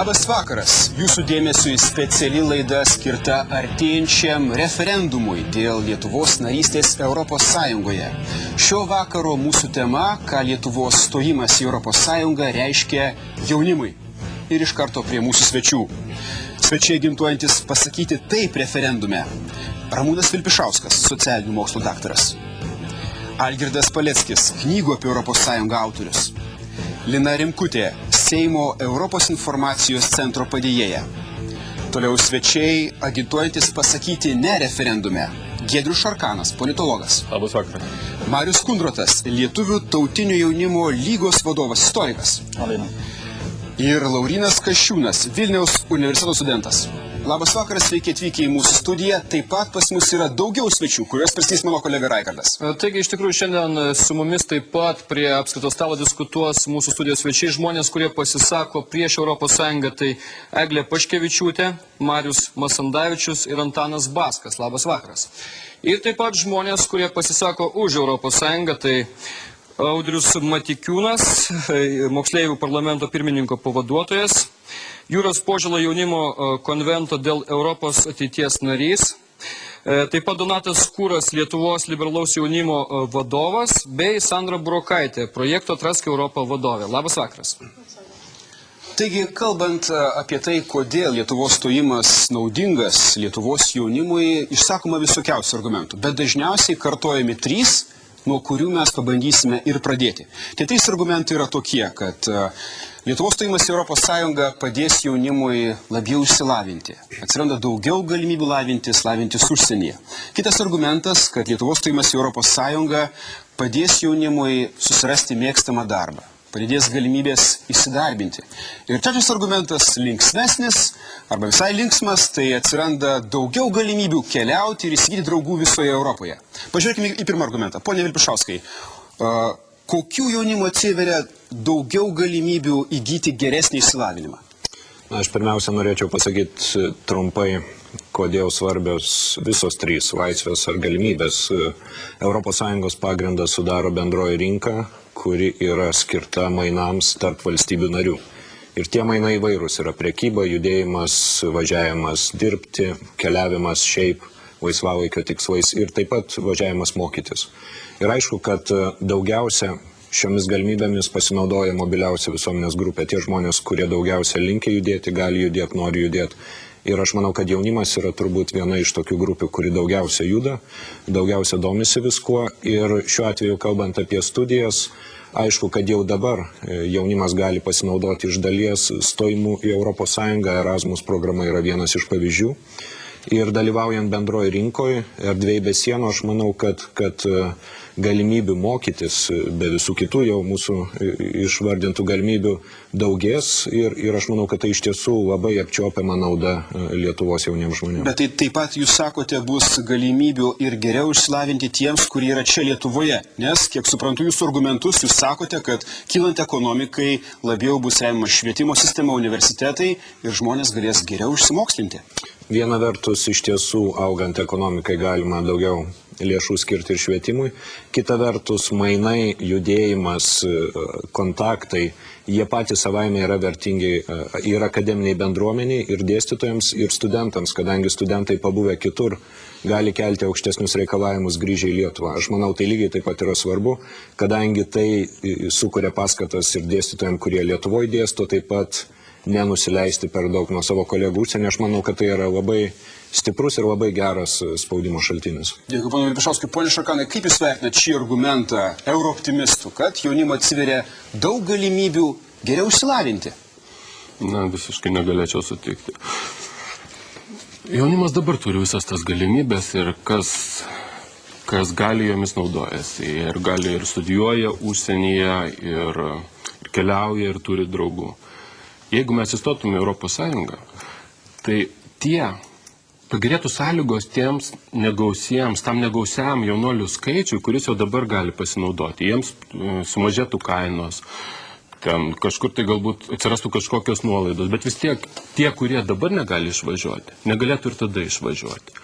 Labas vakaras. Jūsų dėmesiui speciali laida skirta artėjančiam referendumui dėl Lietuvos narystės Europos Sąjungoje. Šio vakaro mūsų tema, ką Lietuvos stojimas į Europos Sąjungą reiškia jaunimui. Ir iš karto prie mūsų svečių. Svečiai agituojantis pasakyti taip referendume. Ramūnas Vilpišauskas, socialinių mokslų daktaras. Algirdas Paleckis, knygų apie Europos Sąjungą autorius. Lina Rimkutė, Seimo Europos informacijos centro padėjėja. Toliau svečiai agituojantis pasakyti ne referendume. Giedrius Šarkanas, politologas. Labas vakaras. Marius Kundrotas, Lietuvių tautinio jaunimo lygos vadovas, istorikas. Alina. Ir Laurynas Kasčiūnas, Vilniaus universiteto studentas. Labas vakaras, sveiki atvykę į mūsų studiją. Taip pat pas mus yra daugiau svečių, kuriuos pristatys mano kolega Raigardas. Taigi, iš tikrųjų, šiandien su mumis taip pat prie apskrito stalo diskutuos mūsų studijos svečiai, žmonės, kurie pasisako prieš Europos Sąjungą. Tai Eglė Paškevičiūtė, Marius Masandavičius ir Antanas Baskas. Labas vakaras. Ir taip pat žmonės, kurie pasisako už Europos Sąjungą. Tai Audrius Matikiūnas, moksleivių parlamento pirmininko pavaduotojas, Jūros Požėla jaunimo konvento dėl Europos ateities narys, taip pat Donatas Kūras, Lietuvos liberalaus jaunimo vadovas, bei Sandra Burokaitė, projekto Atrask Europą vadovė. Labas vakaras. Taigi, kalbant apie tai, kodėl Lietuvos stojimas naudingas Lietuvos jaunimui, išsakoma visokiausių argumentų, bet dažniausiai kartojami trys, nuo kurių mes pabandysime ir pradėti. Tie trys argumentai yra tokie, kad Lietuvos stojimas į Europos Sąjungą padės jaunimui labiau išsilavinti. Atsiranda daugiau galimybių lavintis užsienyje. Kitas argumentas, kad Lietuvos stojimas į Europos Sąjungą padės jaunimui susirasti mėgstamą darbą. Padidės galimybės įsidarbinti. Ir trečias argumentas, linksmesnis arba visai linksmas, tai atsiranda daugiau galimybių keliauti ir įsigyti draugų visoje Europoje. Pažiūrėkime į pirmą argumentą. Pone Vilpišauskai, kokių jaunimo atsiveria daugiau galimybių įgyti geresnį išsilavinimą? Aš pirmiausia norėčiau pasakyti trumpai, kodėl svarbios visos trys laisvės ar galimybės. ES pagrindą sudaro bendroji rinka, kuri yra skirta mainams tarp valstybių narių. Ir tie mainai įvairūs yra prekyba, judėjimas, važiavimas dirbti, keliavimas šiaip laisvalaikio tikslais ir taip pat važiavimas mokytis. Ir aišku, kad daugiausia šiomis galimybėmis pasinaudoja mobiliausia visuomenės grupė. Tie žmonės, kurie daugiausia linkia judėti, gali judėti, nori judėti. Ir aš manau, kad jaunimas yra turbūt viena iš tokių grupių, kuri daugiausia juda, daugiausia domisi viskuo. Ir šiuo atveju, kalbant apie studijas, aišku, kad jau dabar jaunimas gali pasinaudoti iš dalies stojimų į Europos Sąjungą. Erasmus programa yra vienas iš pavyzdžių. Ir dalyvaujant bendroje rinkoje, erdvėje be sienų, aš manau, kad galimybių mokytis be visų kitų jau mūsų išvardintų galimybių daugės ir aš manau, kad tai iš tiesų labai apčiuopiama nauda Lietuvos jauniems žmonėms. Bet tai taip pat, jūs sakote, bus galimybių ir geriau išsilavinti tiems, kurie yra čia Lietuvoje, nes, kiek suprantu jūsų argumentus, jūs sakote, kad kylant ekonomikai labiau bus remiama švietimo sistema, universitetai ir žmonės galės geriau išsimokslinti. Viena vertus, iš tiesų, augant ekonomikai galima daugiau lėšų skirti ir švietimui. Kita vertus, mainai, judėjimas, kontaktai, jie patys savaime yra vertingi ir akademiniai bendruomeniai, ir dėstytojams, ir studentams, kadangi studentai pabuvę kitur gali kelti aukštesnius reikalavimus grįžę į Lietuvą. Aš manau, tai lygiai taip pat yra svarbu, kadangi tai sukuria paskatas ir dėstytojams, kurie Lietuvoje dėsto, taip pat nenusileisti per daug nuo savo kolegų užsienį. Aš manau, kad tai yra labai stiprus ir labai geras spaudimo šaltinis. Dėkui, pana Vilpišauskai. Pone Šarkanai, kaip jūs vertinate šį argumentą eurooptimistų, kad jaunimo atsiveria daug galimybių geriau išsilavinti? Na, visiškai negalėčiau sutikti. Jaunimas dabar turi visas tas galimybės ir kas gali jomis naudojasi. Ir gali ir studijuoja užsienyje, ir keliauja, ir turi draugų. Jeigu mes įstotume į Europos Sąjungą, tai pagerėtų sąlygos tiems negausiems, tam negausiam jaunuolių skaičiui, kuris jau dabar gali pasinaudoti. Jiems sumažėtų kainos, ten kažkur tai galbūt atsirastų kažkokios nuolaidos, bet vis tiek tie, kurie dabar negali išvažiuoti, negalėtų ir tada išvažiuoti.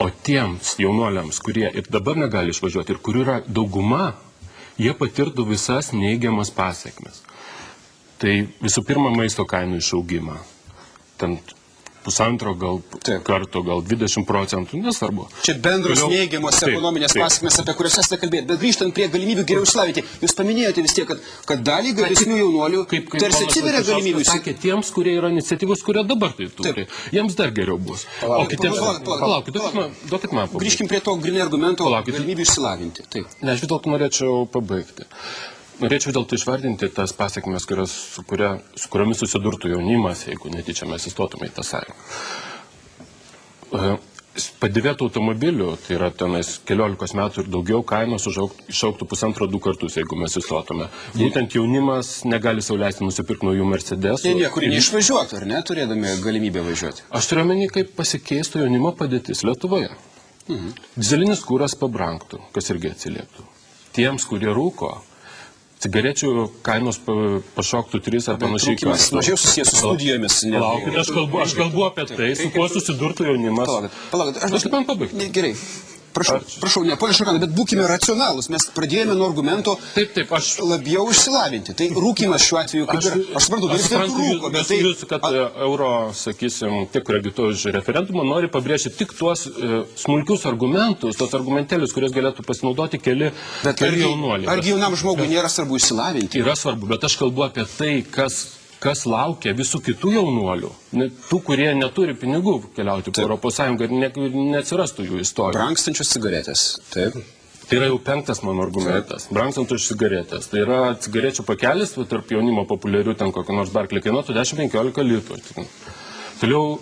O tiems jaunuoliams, kurie ir dabar negali išvažiuoti ir kurių yra dauguma, jie patirtų visas neigiamas pasekmes. Tai visų pirma maisto kainų išaugimą. Ten pusantro gal karto, gal 20%, nesvarbu. Čia bendros Toliau- neigiamos Taip, ekonominės taip. pasekmės, apie kurias esate kalbėti. Bet grįžtant prie galimybių geriau išsilavinti, jūs paminėjote vis tiek, kad dalį geresnių jaunuolių tarsi ponas atsiveria Vaičiūnas galimybių. sakė, tiems, kurie yra iniciatyvus, kurie dabar tai turi, jiems dar geriau bus. O kitiems... Palaukit, duokit man pabaigti. Grįžkim prie to grinai argumento Palaukit. galimybių išsilavinti. Taip. Ne, aš vis dėlto norėčiau pabaigti. Norėčiau vis dėlto išvardinti tas pasiekmes, su kuriomis susidurtų jaunimas, jeigu netyčia mes įstotume į tą sąjungą. Padėvėtų automobilių, tai yra tenais 15 metų ir daugiau, kainos išauktų 1,5–2 kartus, jeigu mes įstotume. Būtent jaunimas negali sau leisti nusipirkti naujų Mercedesų. Niekur neišvažiuotų, ar ne, turėdami galimybę važiuoti. Aš turiu omeny, kaip pasikeistų jaunimo padėtis Lietuvoje. Dizelinis kūras pabrangtų, kas irgi atsilieptų. Tiems, kurie rūko, cigarečių kainos pašoktų 3 ar panašiai. Trūkimas mažiau susijęs su studijomis. Palaukit, aš kalbu apie tai, su kuo susidurtų jaunimas. Palaukit, Aš man pabaigti. Gerai. Prašau, ne, ponia Šakanai, bet būkime racionalūs. Mes pradėjome nuo argumento Aš labiau išsilavinti. Tai rūkimas šiuo atveju, kaip ir, aš suprantu, dalis rūko, bet tai... Jūs, kad euro, sakysim, tie, kurie agituoja už referendumą, nori pabrėžti tik tuos smulkius argumentus, tos argumentėlius, kurias galėtų pasinaudoti keli jaunuoliai. Argi jaunam žmogui nėra svarbu išsilavinti? Yra svarbu, bet aš kalbu apie tai, kas laukia visų kitų jaunuolių, tų, kurie neturi pinigų keliauti po Europos Sąjungą ir neatsirastų jų istoriją. Brangstančios cigaretės, taip. Tai yra jau 5 mano argumentas. Brangstančios cigaretės. Tai yra cigarečių pakelis, tarp jaunimo populiarių ten kokio nors Barkley kainuotų 10–15 litrų. Toliau,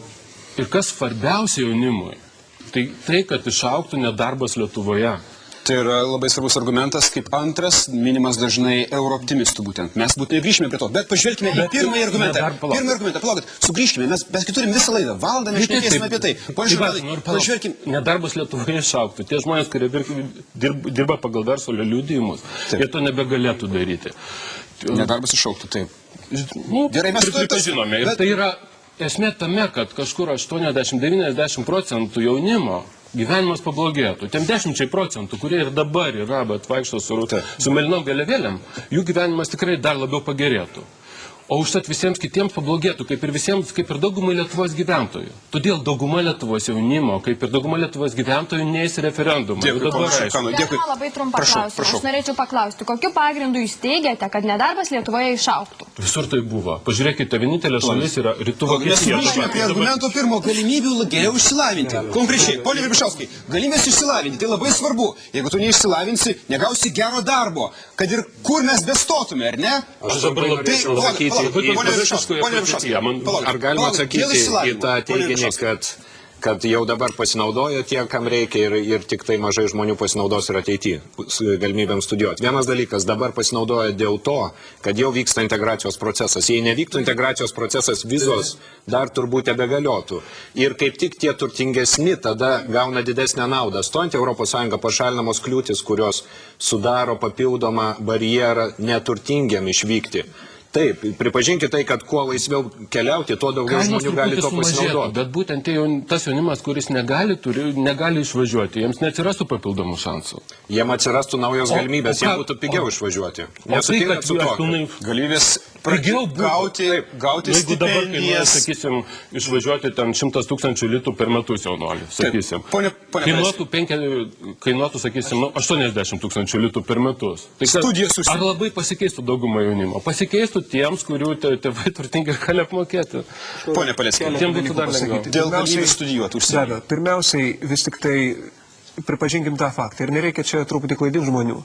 ir kas svarbiausia jaunimui, tai kad išaugtų nedarbas Lietuvoje. Tai yra labai svarbus argumentas, kaip antras, minimas dažnai eurooptimistų būtent. Mes būtinai grįžime prie to, bet pažvelkime į pirmąjį argumentą. Pirmąjį argumentą, palaukit, sugrįžkime, mes turim visą laidą, valandą mes šnekėsime apie tai. Pone Šakanai, pažvelkime. Nedarbas Lietuvoje išaugtų. Tie žmonės, kurie dirba pagal verslo liudijimus, jie to nebegalėtų daryti. Nedarbas išaugtų, taip. Gerai, mes pripažinome. Ir tai yra esmė tame, kad kažkur 80–90% jaunimo gyvenimas pablogėtų. Tiem 10%, kurie ir dabar yra, bet vaikšto su melinom vėliavėlėm, jų gyvenimas tikrai dar labiau pagerėtų. O užtat visiems kitiems pablogėtų, kaip ir daugumai Lietuvos gyventojų. Todėl dauguma Lietuvos jaunimo, kaip ir dauguma Lietuvos gyventojų, neis referendumą. Dėkui, ponas Šakanai, dėkui. Labai trumpą klausimą. Aš norėčiau paklausti, kokiu pagrindu jūs teigiate, kad nedarbas Lietuvoje išaugtų? Visur tai buvo. Pažiūrėkite, vienintelė šalis yra Rytų Mes Vokietija. sugrįžkime prie argumento pirmo, galimybių geriau išsilavinti. Konkrečiai, ponia Ribišauskai, galimybės išsilavinti, tai labai svarbu. Jeigu tu neišsilavinsi, negausi gero darbo, kad ir kur mes bestotume, ar ne? Aš dabar norėčiau atsakyti. Ar galima atsakyti į tą teiginį, kad jau dabar pasinaudojo tie, kam reikia ir tik tai mažai žmonių pasinaudos ir ateityje galimybėm studijuoti. Vienas dalykas, dabar pasinaudoja dėl to, kad jau vyksta integracijos procesas. Jei nevyktų integracijos procesas, vizos dar turbūt tebegaliotų. Ir kaip tik tie turtingesni tada gauna didesnę naudą. Stojant į Europos Sąjungą pašalinamos kliūtis, kurios sudaro papildomą barjerą neturtingiam išvykti. Taip, pripažinkite tai, kad kuo laisviau keliauti, tuo daugiau žmonių gali to pasinaudoti. Bet būtent tas jaunimas, kuris negali išvažiuoti, jiems neatsirastų papildomų šansų. Jiem atsirastų naujos galimybės, jiem būtų pigiau išvažiuoti. Nesutinkat su to? Galimybės gauti Jeigu dabar stipendijas. sakysim, išvažiuoti ten 100 000 litų per metus jaunuolį, sakysim. Kainuotų, sakysim, 80 000 litų per metus. Ar labai pasikeistų daugumą jaunimo? Pasikeistų tiems, kurių tėvai turtingi gali apmokėti. Pone Paleckį, Tiem būtų dar lengviau. dėl galimybės studijuoti užsienį. Pirmiausiai, vis tik tai pripažinkim tą faktą. Ir nereikia čia truputį klaidinti žmonių,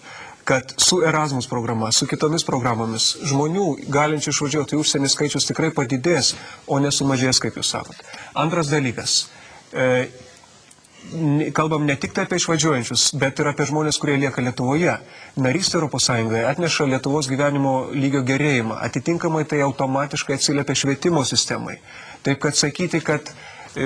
kad su Erasmus programa, su kitomis programomis žmonių galinčių išvažiuoti į užsienį skaičius tikrai padidės, o nesumažės, kaip jūs sakot. Antras dalykas. Kalbam ne tik apie išvažiuojančius, bet ir apie žmonės, kurie lieka Lietuvoje. Narystė Europos Sąjungoje atneša Lietuvos gyvenimo lygio gerėjimą. Atitinkamai tai automatiškai atsiliepia švietimo sistemai. Taip kad sakyti, kad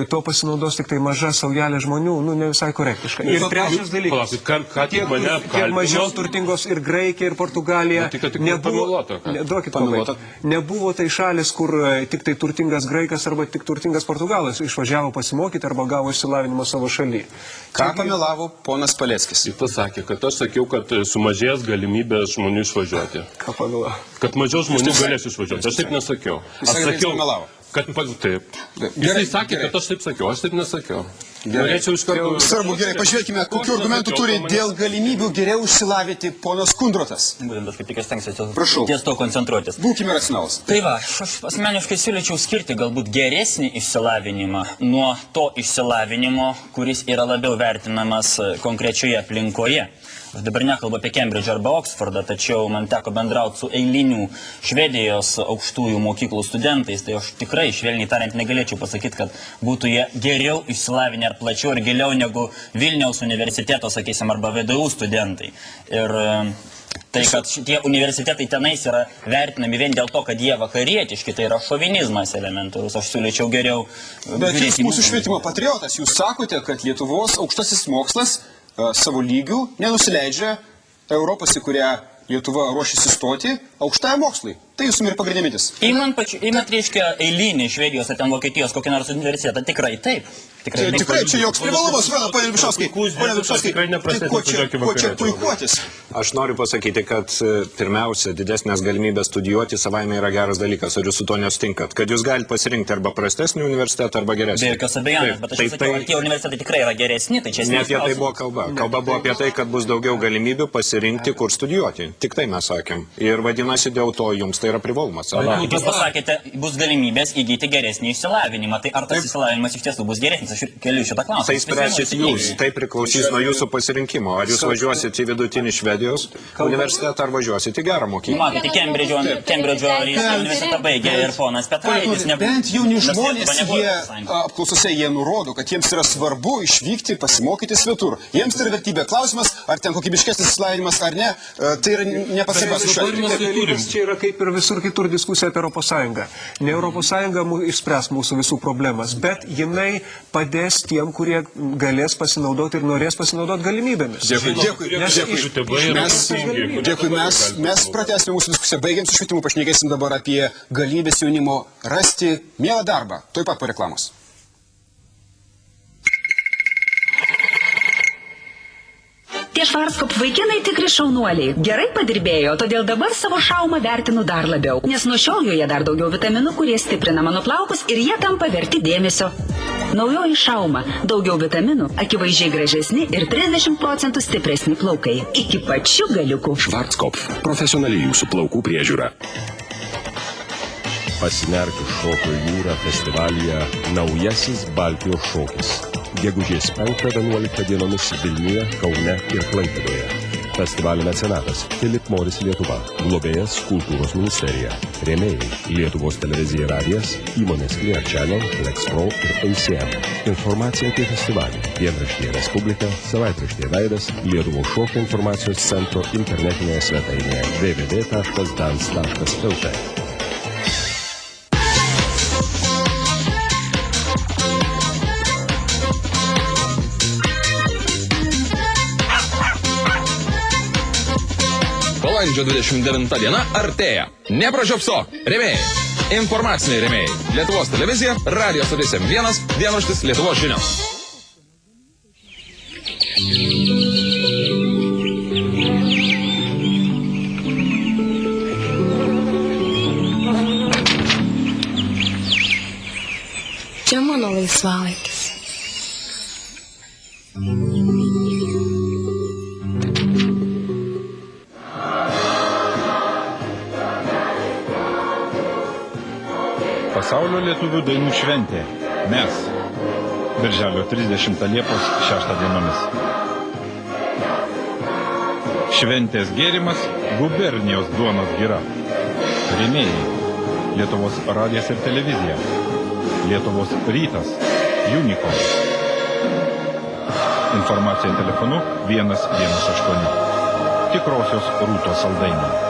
tuo pasinaudos tik tai maža saujelė žmonių, nu, ne visai korektiška. Ir trečias dalykas. Palaukit, ką tik mane Kiek apkaltino? mažiau turtingos ir Graikija, ir Portugalija. Nu, tik pameluota, ką? Duokit Pameluota. pabaigti. Nebuvo tai šalis, kur tik tai turtingas graikas arba tik turtingas portugalas išvažiavo pasimokyti arba gavo išsilavinimą savo šalyje. Ką pamelavo ponas Paleckis? Jis pasakė, kad aš sakiau, kad sumažės galimybės žmonių išvažiuoti. Ką pagalvoju? Kad mažiau žmonių galės išvažiuoti. Aš taip nesakiau. Jis Aš sakė, kad jis sakiau, pamelavo. kad taip. Gerai, Jisai sakė, gerai. kad aš taip sakiau. Aš taip nesakiau. Gerai. Norėčiau iš karto... Svarbu, gerai, pažiūrėkime, kokių argumentų turi dėl galimybių geriau išsilavinti ponas Kundrotas. Būtent aš kaip tik stengsiuosi Prašau. ties to koncentruotis. Būkime racionalus. Tai va, aš asmeniškai siūlyčiau skirti galbūt geresnį išsilavinimą nuo to išsilavinimo, kuris yra labiau vertinamas konkrečioje aplinkoje. Aš dabar nekalbu apie Kembridžą arba Oksfordą, tačiau man teko bendrauti su eilinių Švedijos aukštųjų mokyklų studentais, tai aš tikrai, švelniai tariant, negalėčiau pasakyti, kad būtų jie geriau išsilavinę ar plačiau ir giliau negu Vilniaus universiteto, sakysim, arba VDU studentai. Ir tai, kad šitie universitetai tenais yra vertinami vien dėl to, kad jie vakarietiški, tai yra šovinizmas elementarus. Aš siūlyčiau geriau... Bet jūs mūsų švietimo patriotas, jūs sakote, kad Lietuvos aukštasis mokslas savo lygių nenusileidžia Europos, į kurią Lietuva ruošiasi stoti, aukštąją mokslai. Tai jūsų ir pagrindinė mintis. Imant, reiškia, eilinį Švedijos ar ten Vokietijos kokį nors universitetą, tikrai taip. Tikrai čia joks privalumas, ponė Vilpišauskai. Ponė Vilpišauskai, tai kuo čia puikuotis? Aš noriu pasakyti, kad pirmiausia, didesnės galimybės studijuoti savaime yra geras dalykas, ar jūs su to nesutinkat, kad jūs galite pasirinkti arba prastesnį universitetą, arba geresnį. Be jokios abejonės, bet aš sakiau, ar tie universitetai tikrai yra geresni, tai čia Ne apie tai buvo kalba. Kalba buvo apie tai, kad bus daugiau galimybių pasirinkti, kur studijuoti. Tik tai mes sakėm. Ir vadinasi, dėl to jums tai yra privalumas. Jūs pasakėte, bus galimybės įgyti geresnį išsilavinimą. Tai ar tas išsilavinimas iš tiesų bus geresnis? Aš keliu šitą klausimą. Tai spręsit jūs. Tai priklausys nuo jūsų pasirinkimo. Ar jūs važiuosit į vidutinį Švedijos universitetą, ar važiuosit į gerą mokyklą. Matote, Kembridžo universitetą baigė ir ponas Petraitis. Bent jauni žmonės, apklausose jie nurodo, kad jiems yra svarbu išvykti, pasimokyti svetur. Jiems tai yra vertybė. Klausimas, ar ten kokybiškesnis išsilavinimas ar ne, tai yra nepasibas iš Čia yra kaip ir visur kitur diskusija apie Europos Sąjungą. Ne Europos Sąjunga išspręs mūsų visų problemas, bet jinai padės tiem, kurie galės pasinaudoti ir norės pasinaudoti galimybėmis. Dėkui, mes pratęsime mūsų diskusiją, baigiam su švietimu, pašnekėsim dabar apie galimybės jaunimo rasti mielą darbą, tuoj pat po reklamos. Tie Švarckop vaikinai tikri šaunuoliai. Gerai padirbėjo, todėl dabar savo šaumą vertinu dar labiau. Nes nuo šiol joje dar daugiau vitaminų, kurie stiprina mano plaukus ir jie tampa verti dėmesio. Naujoji šauma. Daugiau vitaminų, akivaizdžiai gražesni ir 30% stipresni plaukai. Iki pačių galiukų. Švarckop. Profesionali jūsų plaukų priežiūra. Pasinerk šokio jūrą festivalyje Naujasis Baltijos šokis. Gegužės 5-11 dienomis Vilniuje, Kaune ir Klaipėdoje. Festivalio mecenatas Philip Morris Lietuva, globėjas Kultūros ministerija, rėmėjai Lietuvos televizija ir radijas, įmonės Clear Channel, Lexpro ir ACM. Informacija apie festivalį dienraštyje Respublika, savaitraštyje Veidas, Lietuvos šokio informacijos centro internetinėje svetainėje www.dans.lt. Balandžio 29 diena artėja. Nepražiopsok. Rėmėjai. Informaciniai rėmėjai. Lietuvos televizija, radio stotis M1, dienraštis Lietuvos žinios. Čia mano laisvalaikis. Pasaulio lietuvių dainų šventė. Mes. Birželio 30 Liepos 6 dienomis. Šventės gėrimas gubernijos duonos gira. Rėmėjai. Lietuvos radijas ir televizija. Lietuvos rytas. Unicorn. Informacija telefonu 118. Tikrosios Rūtos saldainiai.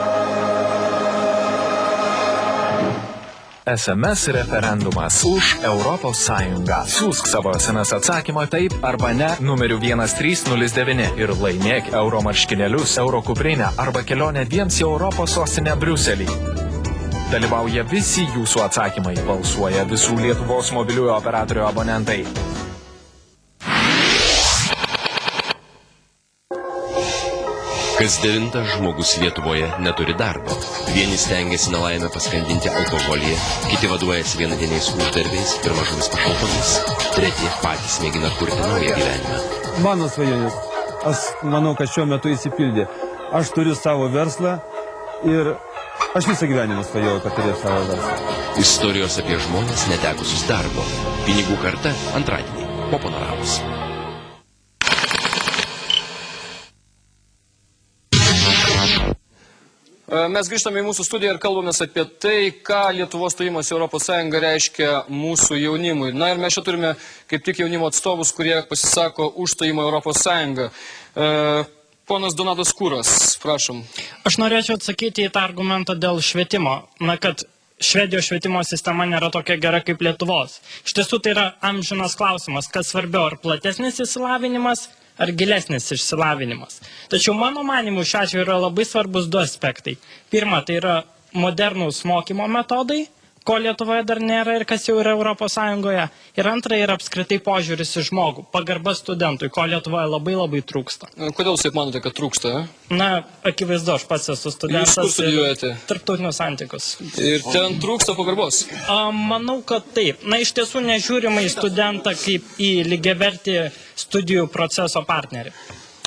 SMS referendumas už Europos Sąjungą. Siūsk savo SMS atsakymą taip arba ne numeriu 1309 ir laimėk euro marškinėlius, euro kuprinę arba kelionę dviems į Europos sostinę Briuselį. Dalyvauja visi jūsų atsakymai, balsuoja visų Lietuvos mobiliųjų operatorių abonentai. Kas devintas žmogus Lietuvoje neturi darbo. Vieni stengiasi nelaimę paskandinti alkoholyje, kiti vaduojasi vienadieniais uždarbiais ir mažomis pašalpomis, treti patys mėgina kurti naują gyvenimą. Mano svajonės, aš manau, kad šiuo metu įsipildė. Aš turiu savo verslą ir aš visą gyvenimą svajoju, kad turėjau savo verslą. Istorijos apie žmonės netekusius darbo. Pinigų karta antradienį po Panoramos. Mes grįžtame į mūsų studiją ir kalbamės apie tai, ką Lietuvos stojimas į Europos Sąjungą reiškia mūsų jaunimui. Na ir mes čia turime kaip tik jaunimo atstovus, kurie pasisako už stojimą į Europos Sąjungą. Ponas Donatas Kūras, prašom. Aš norėčiau atsakyti į tą argumentą dėl švietimo. Na, kad Švedijos švietimo sistema nėra tokia gera kaip Lietuvos. Iš tiesų tai yra amžinas klausimas, kas svarbiau, ar platesnis išsilavinimas, ar gilesnis išsilavinimas. Tačiau mano manimu šiuo atveju yra labai svarbus du aspektai. Pirma, tai yra modernūs mokymo metodai, ko Lietuvoje dar nėra ir kas jau yra Europos Sąjungoje. Ir antra yra apskritai požiūris į žmogų, pagarba studentui, ko Lietuvoje labai labai trūksta. Kodėl jūs taip manote, kad trūksta? Na, akivaizdu, aš pats esu studentas. Jūs kur studijuojate? Tarptautinius santykius. Ir ten trūksta pagarbos? Manau, kad taip. Na, iš tiesų nežiūrima į studentą kaip į lygiavertį studijų proceso partnerį.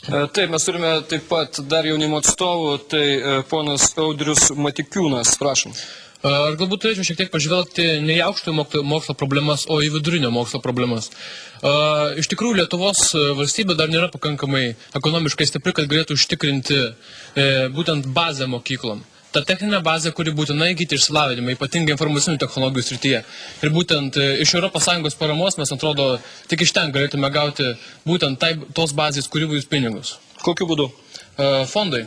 Taip, mes turime taip pat dar jaunimo atstovų, tai ponas Audrius Matikiūnas, prašom. Aš galbūt turėčiau šiek tiek pažvelgti ne į aukštojo mokslo problemas, o į vidurinio mokslo problemas. Iš tikrųjų, Lietuvos valstybė dar nėra pakankamai ekonomiškai stipri, kad galėtų užtikrinti būtent bazę mokyklom. Ta techninė bazė, kuri būtina įgyti išsilavinimą, ypatingai informacinių technologijų srityje. Ir būtent iš ES paramos mes, atrodo, tik iš ten galėtume gauti būtent tos bazės kūrybos pinigus. Kokiu būdu? Fondai.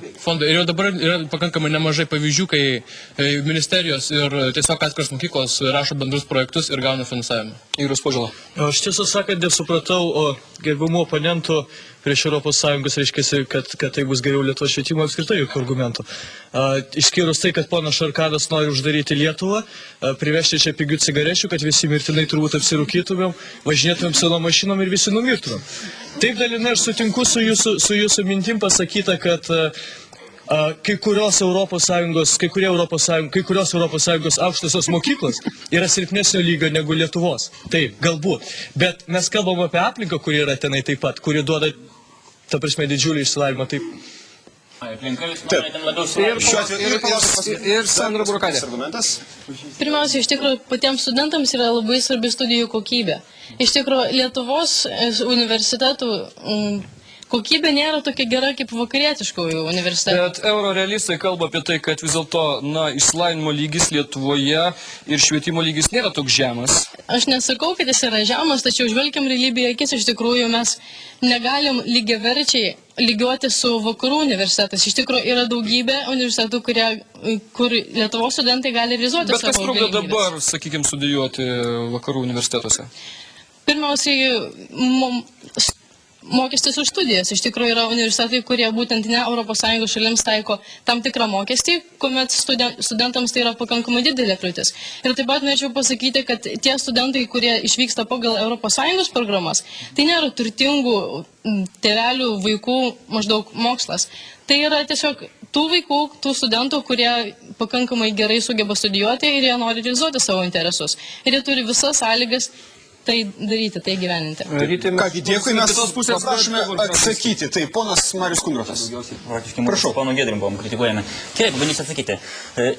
Ir jau dabar yra pakankamai nemažai pavyzdžių, kai ministerijos ir tiesiog atskiros mokyklos rašo bendrus projektus ir gauna finansavimą. Jūros Požala. Aš tiesą sakant, nesupratau gerbimų oponentų prieš Europos Sąjungos, reiškia, kad tai bus geriau Lietuvos švietimo apskritai jokių argumentų. Išskyrus tai, kad ponas Šarkadas nori uždaryti Lietuvą, privežti čia pigių cigarečių, kad visi mirtinai turbūt apsirūkytumėm, važinėtumėm savo mašinom ir visi numirtumėm. Taip dalinai aš sutinku su jūsų mintim pasakyta, kad kai kurios Europos Sąjungos aukštosios mokyklos yra silpnesnio lygio negu Lietuvos. Taip, galbūt. Bet mes kalbam apie aplinką, kuri yra tenai taip pat, kuri duoda, ta prasme, didžiulį išsilavinimą. Taip. Ir Sandra Burkatė. Pirmiausia, iš tikrųjų, patiems studentams yra labai svarbi studijų kokybė. Iš tikrųjų, Lietuvos universitetų kokybė nėra tokia gera kaip vakarietiškųjų universitetų. Bet eurorealistai kalba apie tai, kad vis dėlto išsilavinimo lygis Lietuvoje ir švietimo lygis nėra toks žemas. Aš nesakau, kad jis yra žemas, tačiau žvelgiam realybėje akis, iš tikrųjų mes negalim lygiaverčiai lygiuoti su vakarų universitetais. Iš tikrųjų yra daugybė universitetų, kur Lietuvos studentai gali realizuoti savo galimybės. Bet kas trukdo dabar, sakykime, studijuoti vakarų universitetuose? Pirmiausiai, mokestis už studijas. Iš tikrųjų yra universitetai, kurie būtent ne ES šalims taiko tam tikrą mokestį, kuomet studentams tai yra pakankamai didelė kliūtis. Ir taip pat norėčiau pasakyti, kad tie studentai, kurie išvyksta pagal ES programas, tai nėra turtingų tėvelių vaikų maždaug mokslas. Tai yra tiesiog tų vaikų, tų studentų, kurie pakankamai gerai sugeba studijuoti ir jie nori realizuoti savo interesus. Ir jie turi visas sąlygas tai daryti, tai gyveninti. Kągi, dėkui, mes tos pusės prašome atsakyti. Tai ponas Marius Kundrotas. Prašau. Pono Giedrim buvom kritikuojami. Gerai, pabandysiu atsakyti.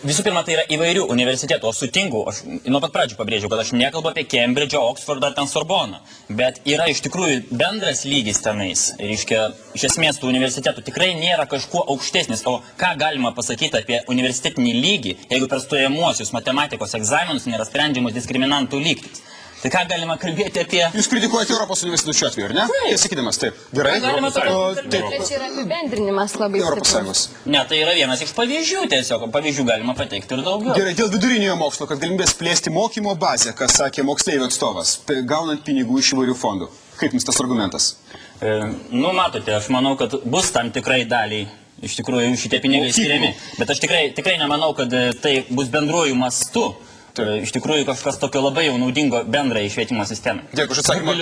Visų pirma, tai yra įvairių universitetų, aš sutinku, aš nuo pat pradžių pabrėžiau, kad aš nekalbu apie Cambridge'o, Oxfordą ar ten Sorboną, bet yra iš tikrųjų bendras lygis tenais. Reiškia, iš esmės tų universitetų tikrai nėra kažkuo aukštesnis, o ką galima pasakyti apie universitetinį lygį, jeigu per stojamuosius matematikos egzaminus nėra sprendžiamos diskriminantų lygtis. Tai ką galima kalbėti apie... Jūs kritikuojate Europos universitetų šiuo atveju, ar ne? Tai sakydamas, taip. Gerai. Galima Bet čia yra apibendrinimas labai Europos stiprus. Sąjungos. Ne, tai yra vienas iš pavyzdžių tiesiog. Pavyzdžių galima pateikti ir daugiau. Gerai, dėl viduriniojo mokslo, kad galimybės plėsti mokymo bazę, kas sakė moksleivių atstovas, gaunant pinigų iš įvairių fondų. Kaip jums tas argumentas? Nu, matote, aš manau, kad bus tam tikrai daliai. Iš tikrųjų, šitie pinigai skiriami. Bet aš tikrai nemanau, kad tai bus bendruoju mastu. Iš tikrųjų, kažkas tokio labai jau naudingo bendrai švietimo sistemai. Dėkui už atsakymą.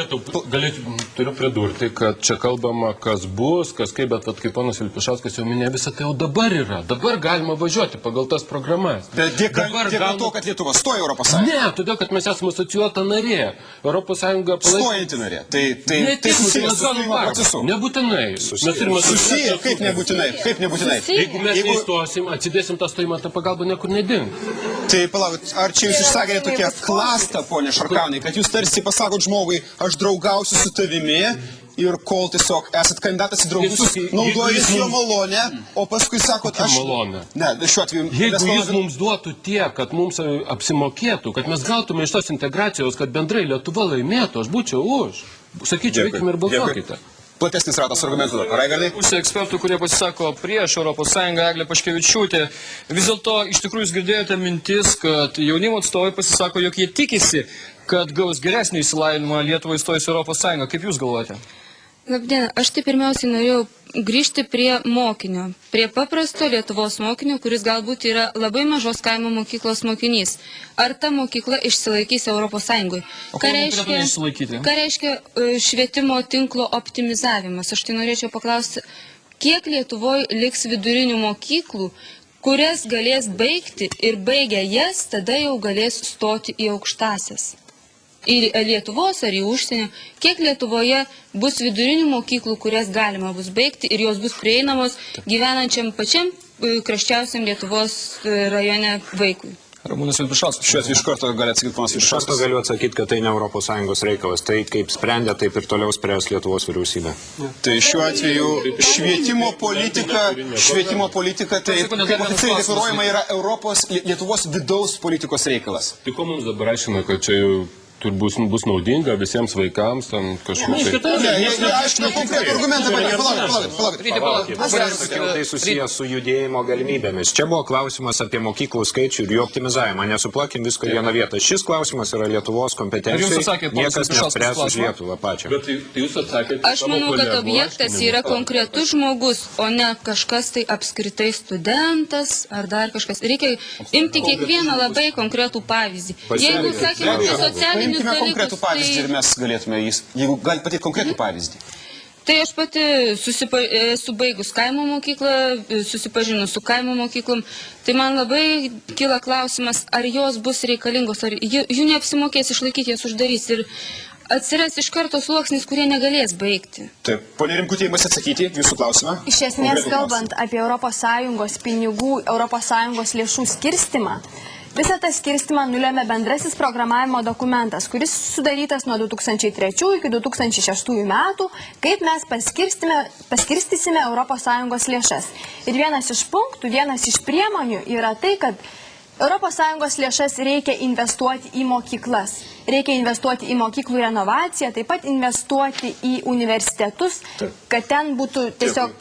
Turiu pridurti, kad čia kalbama, kas bus, kas kaip, bet kaip ponas Vilpišauskas jau minėjo, visą tai jau dabar yra. Dabar galima važiuoti pagal tas programas. Bet dėka to, kad Lietuva stoja Europos Sąjungą. Ne, todėl, kad mes esame asocijuota narė. Europos Sąjunga Stojanti narė. Tai susijęs su stojimo procesu. Nebūtinai. Susiję, kaip nebūtinai. Jeigu mes neįstosim, atsidėsim tą stojimą, ta pagalba niekur nedings. Tai palaukit, ar čia jūs išsakėte tokią klastą, ponė Šarkanai, kad jūs tarsi pasakot žmogui, aš draugausiu su tavimi ir kol tiesiog esat kandidatas į draugus, naudojus jo malonę, o paskui sakot, aš... Malonę. Ne, šiuo atveju... Jeigu jis mums duotų tiek, kad mums apsimokėtų, kad mes gautume iš tos integracijos, kad bendrai Lietuva laimėtų, aš būčiau už. Sakyčiau, veikime ir balsuokite. Platesnis ratas argumentų. Raigardai? Pusė ekspertų, kurie pasisako prieš Europos Sąjungą, Eglė Paškevičiūtė. Vis dėlto, iš tikrųjų, jūs girdėjote mintis, kad jaunimo atstovai pasisako, jog jie tikisi, kad gaus geresnį išsilavinimą Lietuvai įstojus Europos Sąjungą. Kaip jūs galvojate? Labdien, aš tai pirmiausiai norėjau grįžti prie mokinio, prie paprasto Lietuvos mokinio, kuris galbūt yra labai mažos kaimo mokyklos mokinys. Ar ta mokykla išsilaikys Europos Sąjungoje? Ką reiškia švietimo tinklo optimizavimas? Aš tai norėčiau paklausti, kiek Lietuvoje liks vidurinių mokyklų, kurias galės baigti ir baigę jas, tada jau galės stoti į aukštasias? Į Lietuvos ar į užsienio, kiek Lietuvoje bus vidurinių mokyklų, kurias galima bus baigti ir jos bus prieinamos gyvenančiam pačiam kraščiausiam Lietuvos rajone vaikui. Ramūnas Vilpišauskas. Šiuo atveju iš karto gali atsakyti ponas Vilpišauskas. Iš karto galiu atsakyti, kad tai ne Europos Sąjungos reikalas. Tai kaip sprendė, taip ir toliau spręs Lietuvos vyriausybė. Tai šiuo atveju švietimo politika, tai kaip oficialiai deklaruojama yra Lietuvos vidaus politikos reikalas. Tai ko mums dabar aiškina, kad čia jau turbūt bus naudinga visiems vaikams, ten kažkokiu... Aiškina konkretų argumentą, palaukit. Tai susijęs su judėjimo galimybėmis. Čia buvo klausimas apie mokyklų skaičių ir jų optimizavimą. Nesuplakim visko į vieną vietą. Šis klausimas yra Lietuvos kompetencijai. Niekas nespręs už Lietuvą pačią. Aš manau, kad objektas yra konkretus žmogus, o ne kažkas tai apskritai studentas ar dar kažkas. Reikia imti kiekvieną labai konkretų pavyzdį. Jeigu sakėme apie socialinius Paimkime konkretų pavyzdį ir mes galėtume jis, jeigu galite pateikti konkretų pavyzdį. Tai aš pati esu baigus kaimo mokyklą, susipažinus su kaimo mokyklom, tai man labai kyla klausimas, ar jos bus reikalingos, ar jų neapsimokės išlaikyti, jas uždarys ir atsiras iš karto sluoksnis, kurie negalės baigti. Taip, ponė Rimkutė, jums atsakyti jūsų klausimą. Iš esmės, kalbant apie ES pinigų, ES lėšų skirstimą, visą tą skirstimą nulėmė bendrasis programavimo dokumentas, kuris sudarytas nuo 2003 iki 2006 metų, kaip mes paskirstysime ES lėšas. Ir vienas iš punktų, vienas iš priemonių yra tai, kad ES lėšas reikia investuoti į mokyklas. Reikia investuoti į mokyklų renovaciją, taip pat investuoti į universitetus, kad ten būtų tiesiog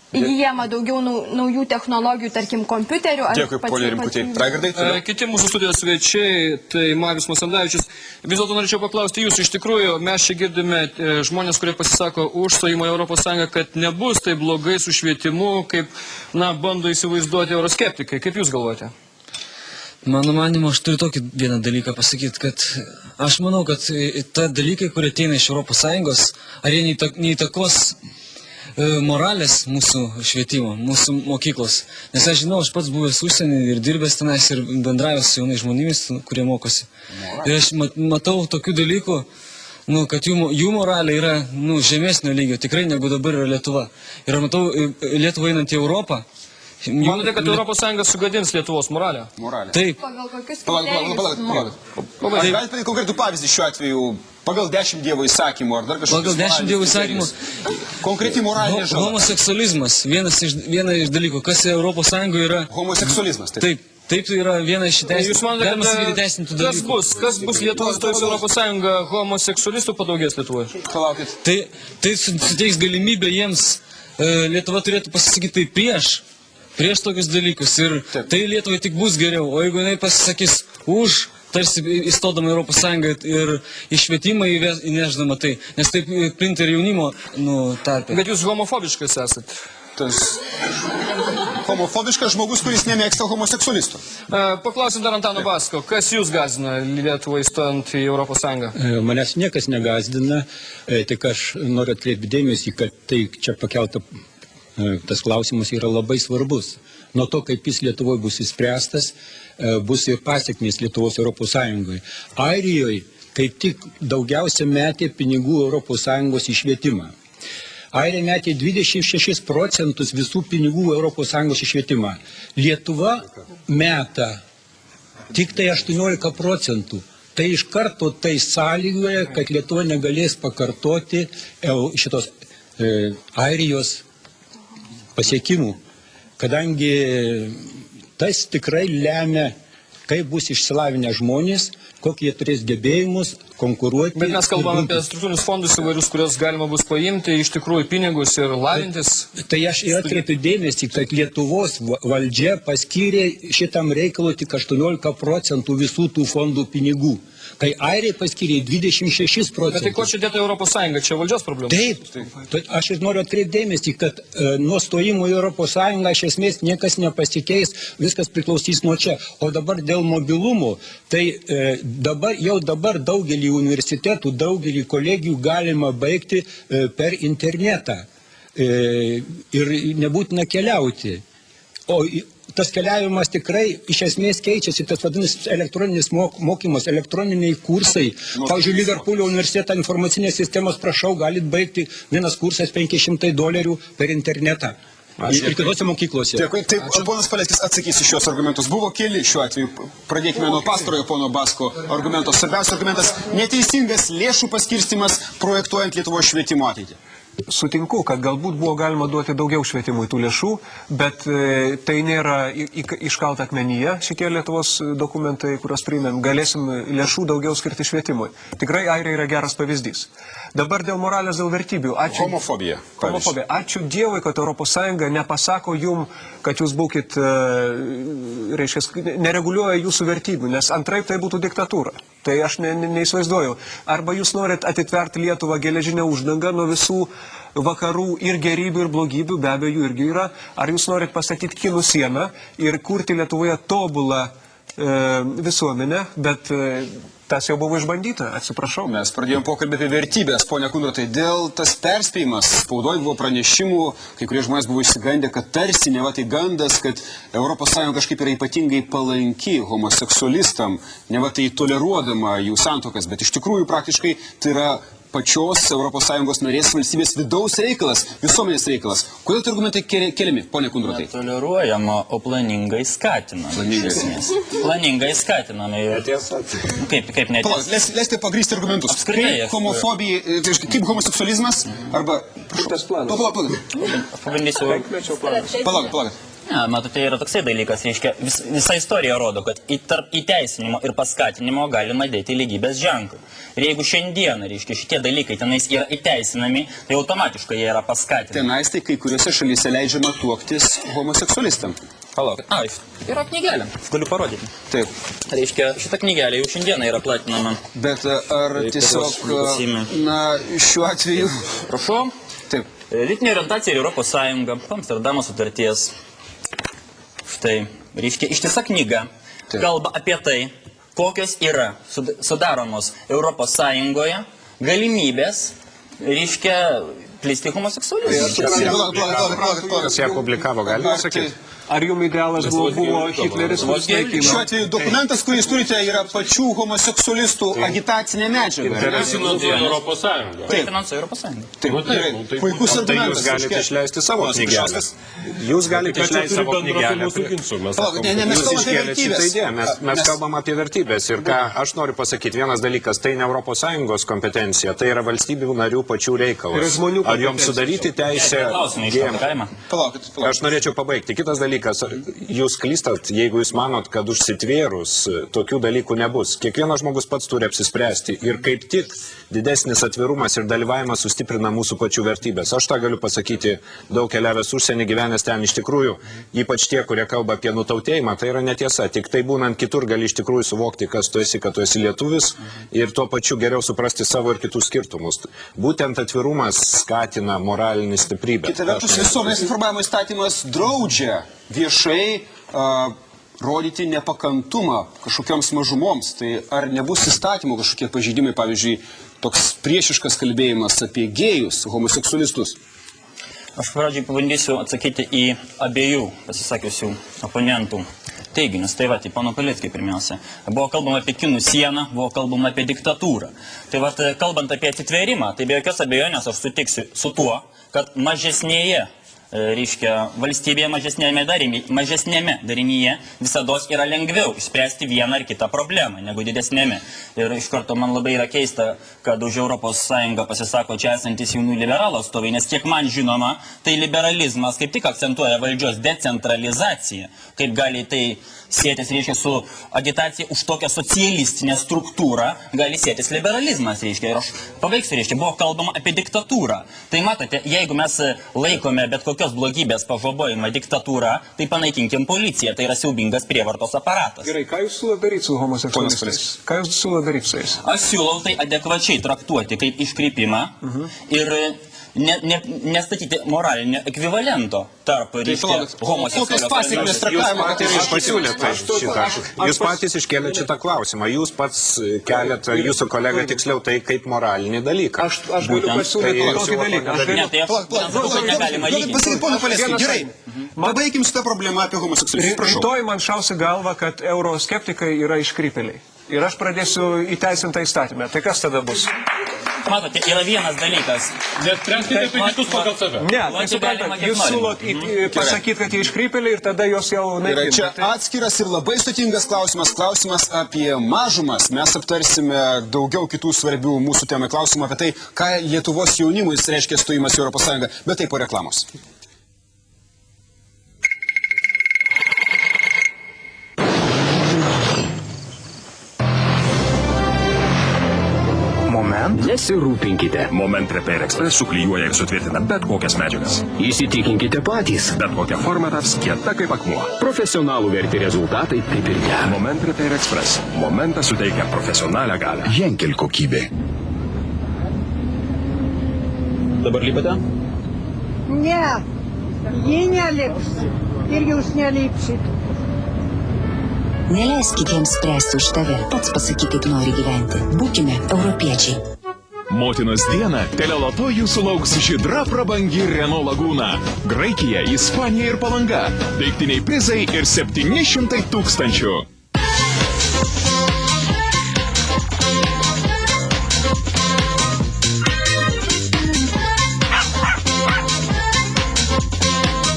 įgyjama daugiau naujų technologijų, tarkim, kompiuterių. Dėkui, ponė Rimkutė. Raigardai? Kiti mūsų studijos svečiai, tai Marius Masandavičius. Vis dėlto norėčiau paklausti jūs, iš tikrųjų, mes čia girdime žmonės, kurie pasisako už stojimą į Europos Sąjungą, kad nebus tai blogai su švietimu, kaip, bando įsivaizduoti euroskeptikai. Kaip jūs galvojate? Mano manimo, aš turiu tokį vieną dalyką pasakyti, kad aš manau, kad ta dalykai, kurie ateina iš Europos Sąjungos, ar jie neįtakos moralės mūsų švietimo, mūsų mokyklos. Nes aš žinau, aš pats buvęs užsienį ir dirbęs tenais ir bendravęs su jaunai žmonėmis, kurie mokosi. Ir aš matau tokių dalykų, kad jų moralė yra žemesnio lygio, tikrai negu dabar yra Lietuva. Ir matau Lietuvą einant į Europą. Manote, kad Europos Sąjunga sugadins Lietuvos moralę? Taip. Palaukit. Galite pateikti konkretų pavyzdį šiuo atveju? Pagal 10 Dievo įsakymų ar dar kažkokius... Pagal 10 Dievo įsakymų... Konkreti moralinė žala. Homoseksualizmas. Vienas iš dalykų. Kas Europos Sąjungoje yra... Homoseksualizmas, taip. Taip. taip tai yra viena iš Jūs manote, galima sakyti teisintų kad kas bus Lietuvos stojus Europos Sąjungą, homoseksualistų padaugės Lietuvoje? Palaukit. Tai suteiks galimybę jiems, Lietuva turėtų pasisakyti tai prieš tokius dalykus ir tai Lietuvai tik bus geriau, o jeigu jinai pasisakys už, tarsi įstodama Europos Sąjungą ir išvietimą įneždama tai, nes taip plinta ir jaunimo tarpe. Bet jūs homofobiškas esat. Tas homofobiškas žmogus, kuris nemėgsta homoseksualistų. Paklausim dar Antano Basko, kas jūs gąsdina Lietuvai stojant į Europos Sąjungą? Manęs niekas negazdina, tik aš noriu atkreipti dėmesį, kad tai čia pakelta, tas klausimas yra labai svarbus. Nuo to, kaip jis Lietuvoje bus įspręstas, bus ir pasiekmės Lietuvos Europos Sąjungoje. Airijoje kaip tik daugiausia metė pinigų Europos Sąjungos išvietimą. Airija metė 26% visų pinigų Europos Sąjungos išvietimą. Lietuva meta tik tai 18%. Tai iš karto tai sąlygoja, kad Lietuva negalės pakartoti šitos Airijos pasiekimų. Kadangi tas tikrai lemia, kaip bus išsilavinę žmonės, kokie jie turės gebėjimus konkuruoti. Bet mes kalbame apie struktūrinius fondus įvairius, kurios galima bus paimti, iš tikrųjų pinigus ir lavintis. Tai aš ir atkreipiu dėmesį, kad Lietuvos valdžia paskyrė šitam reikalui tik 18% visų tų fondų pinigų. Kai Airijai paskyrė 26%. Bet tai ko čia dėta Europos Sąjunga? Čia valdžios problema? Taip. Aš ir noriu atkreipti dėmesį, kad nuo stojimo į Europos Sąjungą iš esmės niekas nepasikeis, viskas priklausys nuo čia. O dabar dėl mobilumo, tai dabar daugelį universitetų, daugelį kolegijų galima baigti per internetą ir nebūtina keliauti. O tas keliavimas tikrai iš esmės keičiasi, tas vadinasi elektroninis mokymas, elektroniniai kursai. Pavyzdžiui, Liverpoolio universiteto informacinės sistemos, prašau, galit baigti vienas kursas $500 per internetą. Ir kitose mokyklose. Dėkui. Taip, ponas Paleckis atsakys į šios argumentus. Buvo keli šiuo atveju. Pradėkime nuo pastarojo pono Basko argumento. Svarbiausias argumentas – neteisingas lėšų paskirstimas projektuojant Lietuvos švietimo ateitį. Sutinku, kad galbūt buvo galima duoti daugiau švietimui tų lėšų, bet tai nėra iškalta akmenyje šitie Lietuvos dokumentai, kuriuos priimėm. Galėsim lėšų daugiau skirti švietimui. Tikrai Airija yra geras pavyzdys. Dabar dėl moralės, dėl vertybių. Homofobija. Ačiū Dievui, kad Europos Sąjunga nepasako jum, kad jūs būkit, reiškia, nereguliuoja jūsų vertybių, nes antraip tai būtų diktatūra. Tai aš neįsivaizduoju. Arba jūs norit atitverti Lietuvą geležinę uždangą nuo visų vakarų ir gerybių ir blogybių, be abejo irgi yra. Ar jūs norit pastatyti kinų sieną ir kurti Lietuvoje tobulą visuomenę, bet tas jau buvo išbandyta, atsiprašau. Mes pradėjom pokalbį apie vertybės, ponia Kundrotai. Dėl tas perspėjimas, spaudoj buvo pranešimų, kai kurie žmonės buvo išsigandę, kad tarsi neva tai gandas, kad ES kažkaip yra ypatingai palanki homoseksualistam, neva tai toleruodama jų santuokas, bet iš tikrųjų praktiškai tai yra pačios ES narės valstybės vidaus reikalas, visuomenės reikalas. Kodėl tai argumentai keliami, ponia Kundrotai? Netoleruojama, o planingai skatinama. Planingai skatinama. Kaip net... Leiskite pagrįsti argumentus. Kaip homofobija, kaip homoseksualizmas, arba... Palauk. Matote, tai yra toksai dalykas, reiškia, visa istorija rodo, kad tarp įteisinimo ir paskatinimo galima dėti lygybės ženklą. Ir jeigu šiandieną, reiškia, šitie dalykai tenais yra įteisinami, tai automatiškai jie yra paskatinami. Tenais tai kai kuriuose šalyse leidžiama tuoktis homoseksualistam. Palauk. Yra knygelė, galiu parodyti. Taip. Reiškia, šita knygelė jau šiandieną yra platinama. Bet ar tiesiog, šiuo atveju... Prašau. Taip. Lytinė orientacija ir Europos Sąjunga, Amsterdamo sutarties. Štai, reiškia, ištisa knyga kalba apie tai, kokios yra sudaromos Europos Sąjungoje galimybės, reiškia, plisti homoseksualizmą. Kas ją publikavo, galima sakyti? Ar jums idealas buvo Hitleris? Šiuo atveju dokumentas, kurį jūs turite, yra pačių homoseksualistų agitacinė medžiaga. Tai yra finansuoja Europos Sąjunga. Tai finansuoja Europos Sąjunga. Taip, puikus argumentas. Tai jūs galite išleisti savo knygelę. Jūs galite išleisti savo knygelę. Jūs iškėlėte šitą idėją. Mes kalbam apie vertybės. Ir ką aš noriu pasakyti, vienas dalykas, tai ne Europos Sąjungos kompetencija, tai yra valstybių narių pačių reikalas. ar joms sudaryti teisę... Palaukit. Aš norėčiau pabaigti. Kitas dalykas, jūs klystat, jeigu jūs manot, kad užsitvėrus tokių dalykų nebus. Kiekvienas žmogus pats turi apsispręsti ir kaip tik didesnis atvirumas ir dalyvavimas sustiprina mūsų pačių vertybės. Aš tą galiu pasakyti, daug keliavęs užsienį, gyvenęs ten iš tikrųjų, ypač tie, kurie kalba apie nutautėjimą, tai yra netiesa. Tik tai būnant kitur gali iš tikrųjų suvokti, kas tu esi, kad tu esi lietuvis ir tuo pačiu geriau suprasti savo ir kitų skirtumus. Būtent atvirumas skatina moralinį stiprybę. Kita vertus, visuomenės informavimo įstatymas draudžia viešai rodyti nepakantumą kažkokioms mažumoms. Tai ar nebus įstatymų kažkokie pažeidimai, pavyzdžiui, toks priešiškas kalbėjimas apie gėjus, homoseksualistus? Aš pradžiai pabandysiu atsakyti į abiejų pasisakiusių oponentų teiginius. Tai va, tai pono Paleckį pirmiausia. Buvo kalbama apie kinų sieną, buvo kalbama apie diktatūrą. Tai va, kalbant apie atitvėrimą, tai be jokios abejonės aš sutiksiu su tuo, kad mažesnėje reiškia valstybėje, mažesnėme darinyje visados yra lengviau išspręsti vieną ar kitą problemą negu didesnėme. Ir iš karto man labai yra keista, kad už Europos Sąjungą pasisako čia esantis jaunų liberalų atstovai, nes kiek man žinoma, tai liberalizmas kaip tik akcentuoja valdžios decentralizaciją, kaip gali tai sėtis, reiškia, su agitacija už tokią socialistinę struktūrą, gali sėtis liberalizmas, reiškia. Ir aš pabaigsiu, reiškia, buvo kalbama apie diktatūrą. Tai matote, jeigu mes laikome bet kokios blogybės pažabojimą diktatūrą, tai panaikinkim policiją, tai yra siaubingas prievartos aparatas. Gerai, ką jūs siūlo daryti su homoseksualistais? Ką jūs siūlo daryti su jais? Aš siūlau tai adekvačiai traktuoti kaip iškreipimą ir nestatyti moralinio ekvivalento tarp Jūs patys iškėlėte šitą klausimą. Jūs pats keliate, jūsų kolega tiksliau, tai kaip moralinį dalyką. Aš galiu pasiūlyti tokį dalyką. Pasakyti, pono Paleckį, gerai. Pabaikim šitą problemą apie homoseksualistus. Rytoj man šausia galva, kad euroskeptikai yra iškrypėliai. Ir aš pradėsiu įteisintą įstatymę. Tai kas tada bus? Matote, yra vienas dalykas. Bet spręskite kitus pagal save. Ne, tai suprantat, jūs siūlot pasakyti, kad jie iškrypėliai ir tada jos jau naikinti. Čia atskiras ir labai sudėtingas klausimas. Klausimas apie mažumas. Mes aptarsime daugiau kitų svarbių mūsų temai klausimų apie tai, ką Lietuvos jaunimui reiškia stojimas į Europos Sąjungą, bet tai po reklamos. Nesirūpinkite. Moment Repair Express suklijuoja ir sutvirtina bet kokias medžiagas. Įsitikinkite patys. Bet kokia forma taps kieta kaip akmuo. Profesionalų verti rezultatai kaip ir ne. Moment Repair Express. Momentas suteikia profesionalią galią. Henkel kokybė. Dabar lipate? Ne, ji nelips. Ir jūs nelipsit. Neleisk kitiems spręsti už tave. Pats pasakyk, kaip nori gyventi. Būkime europiečiai. Motinos dieną Teleloto jūsų lauks žydra prabangi Renault Laguna. Graikija, Ispanija ir Palanga. Daiktiniai prizai ir 700 000.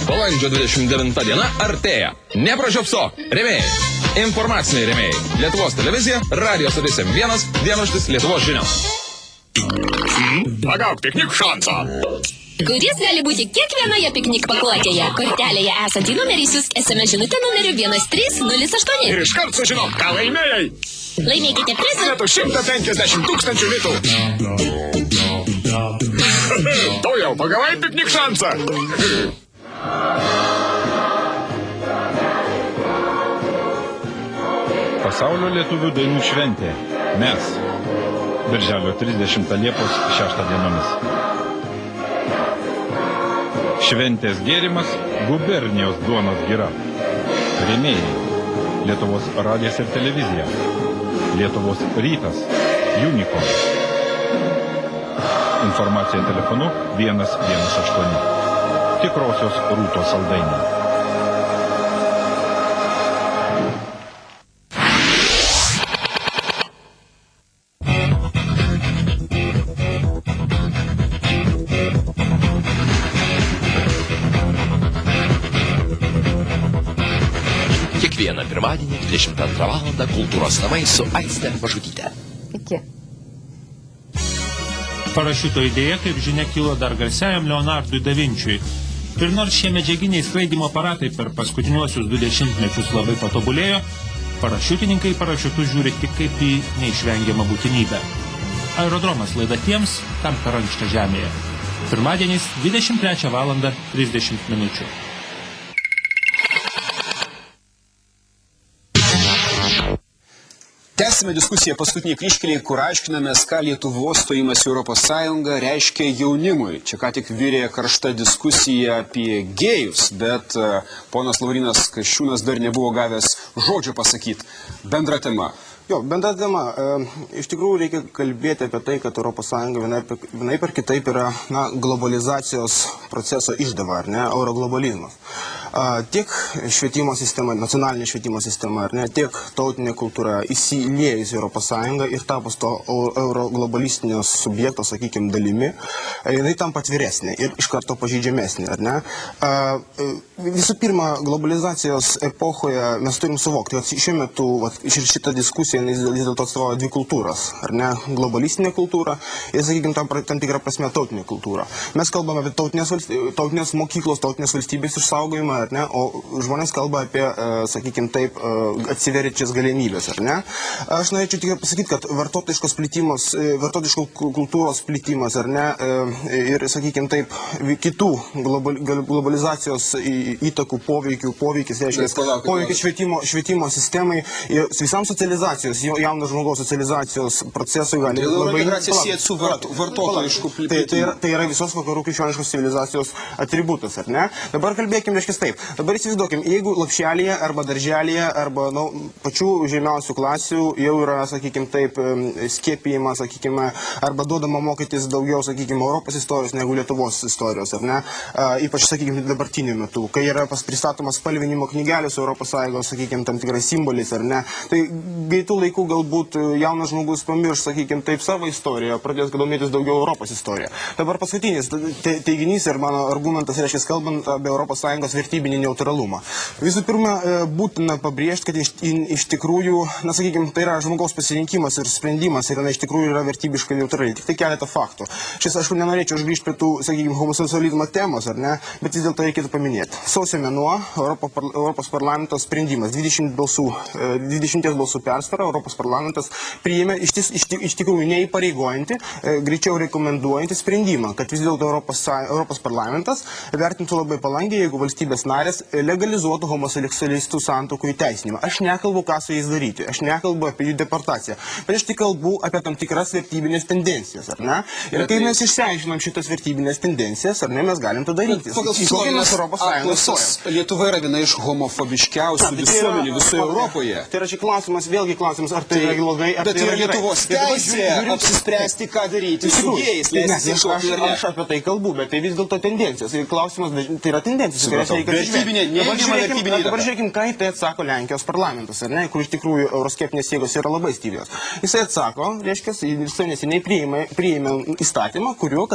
Balandžio 29 diena artėja. Nepražiopsok. Rėmėjai. Informaciniai rėmėjai. Lietuvos televizija, radio stotis M1, dienraštis Lietuvos žinios. Pagauk piknik šansą. Kuris gali būti kiekvienoje piknik pakuotėje. Kortelėje esantį numerį siųsk SMS žinutę numeriu 1308. Ir iškart sužinok, ką laimėjai. Laimėkite prizą. Metu 150 000 litų. Tu jau pagavai piknik šansą. Pasaulio lietuvių dainų šventė. Mes. Birželio 30 Liepos 6 dienomis. Šventės gėrimas gubernijos duonos gira. Rėmėjai. Lietuvos radijas ir televizija. Lietuvos rytas. Unicorn. Informacija telefonu 118. Tikrosios Rūtos saldainiai. Kiekvieną pirmadienį 22 val. Kultūros namai su Aiste Mažutyte. Iki. Parašiuto idėja, kaip žinia, kilo dar garsiajam Leonardui da Vinčiui. Ir nors šie medžiaginiai skraidymo aparatai per paskutiniuosius 20 mečius labai patobulėjo, parašiutininkai parašiutus žiūri tik kaip į neišvengiamą būtinybę. Aerodromas laida tiems, kam per ankštą žemėje. Pirmadieniais 23:30 min. Tęsime diskusiją paskutiniai kryžkeliai, kur aiškinamės, ką Lietuvos stojimas į Europos Sąjungą reiškia jaunimui. Čia ką tik virė karšta diskusija apie gėjus, bet ponas Laurynas Kasčiūnas dar nebuvo gavęs žodžio pasakyti. Bendra tema. Jo, bendra tema. Iš tikrųjų reikia kalbėti apie tai, kad Europos Sąjunga vienaip ar kitaip yra globalizacijos proceso išdava, ar ne, euroglobalizmas. Tiek švietimo sistema, nacionalinė švietimo sistema, ar ne, tiek tautinė kultūra įsilėjus į Europos Sąjungą ir tapus to euroglobalistinio subjekto, sakykime, dalimi, jinai tampa atviresnė ir iš karto pažeidžiamesnė, ar ne. Visų pirma, globalizacijos epochoje mes turim suvokti, kad šiuo metu šitą diskusiją vis dėlto atstovauja dvi kultūras, ar ne, globalistinė kultūra ir, sakykime, tam tikrą prasme tautinė kultūra. Mes kalbame apie tautinės mokyklos, tautinės valstybės išsaugojimą, ar ne, o žmonės kalba apie, sakykime taip, atsiveriančias galimybės, ar ne. Aš norėčiau tik pasakyti, kad vartotojiškos kultūros plitimas, ar ne, ir, sakykime taip, kitų globalizacijos įtakų poveikis, reiškia, poveikis švietimo sistemai ir visam socializacijos, jauno žmogaus socializacijos procesui gali labai... Su vartotojiškų plitimu. Tai yra visos vakarų krikščioniškos civilizacijos atributas, ar ne? Dabar kalbėkime, reiškia, taip. Dabar įsivaizduokim, jeigu lopšelėje arba darželėje arba pačių žemiausių klasių jau yra, sakykime, taip, skiepijama, sakykime, arba duodama mokytis daugiau, sakykime, Europos istorijos negu Lietuvos istorijos, ar ne? Ypač, sakykime, dabartiniu metu, kai yra pristatomas spalvinimo knygelės Europos Sąjungos, sakykime, tam tikrais simboliais, ar ne? Tai greitų laikų galbūt jaunas žmogus pamirš, sakykime, taip, savo istoriją, pradės domėtis daugiau Europos istoriją. Dabar paskutinis teiginys ir mano argumentas, reiškia, kalbant apie Europos Sąjungos vertybinį neutralumą. Visų pirma, būtina pabrėžti, kad iš tikrųjų, na, sakykime, tai yra žmogaus pasirinkimas ir sprendimas ir iš tikrųjų yra vertybiškai neutrali. Tik tai keletą faktų. Šis, aš nenorėčiau grįžti prie tų, sakykime, homoseksualizmo temos, ar ne, bet vis dėlto reikėtų paminėti. Sausio mėnuo Europos parlamento sprendimas, 20 balsų persvara, Europos parlamentas priėmė iš tikrųjų neįpareigojantį, greičiau rekomenduojantį sprendimą, kad vis dėlto Europos parlamentas vertintų labai palankiai, jeigu valstybės narės legalizuotų homoseksualistų santuokų įteisinimą. Aš nekalbu, ką su jais daryti, aš nekalbu apie jų deportaciją, bet aš tik kalbu apie tam tikras vertybinės tendencijas, ar ne? Ir kai mes išsiaiškinam šitas vertybinės tendencijas, ar ne, mes galim to daryti. Pagal socialinės apklausas Lietuva yra viena iš homofobiškiausių visuomenių visoje Europoje. Tai yra čia klausimas, vėlgi klausimas, ar tai yra blogai, ar tai yra gerai. Bet Lietuvos teisė apsispręsti, ką daryti su gėjais. Aš apie tai kalbu, bet tai vis dėlto tendencijos. Klausimas, tai yra tendencijos. Dabar žiūrėkim, ką į tai atsako Lenkijos parlamentas, ar ne, kur iš tikrųjų euroskeptinės jėgos yra labai stiprios. Jisai atsako, reiškia, jisai neseniai priėmė įstatymą, kuriuo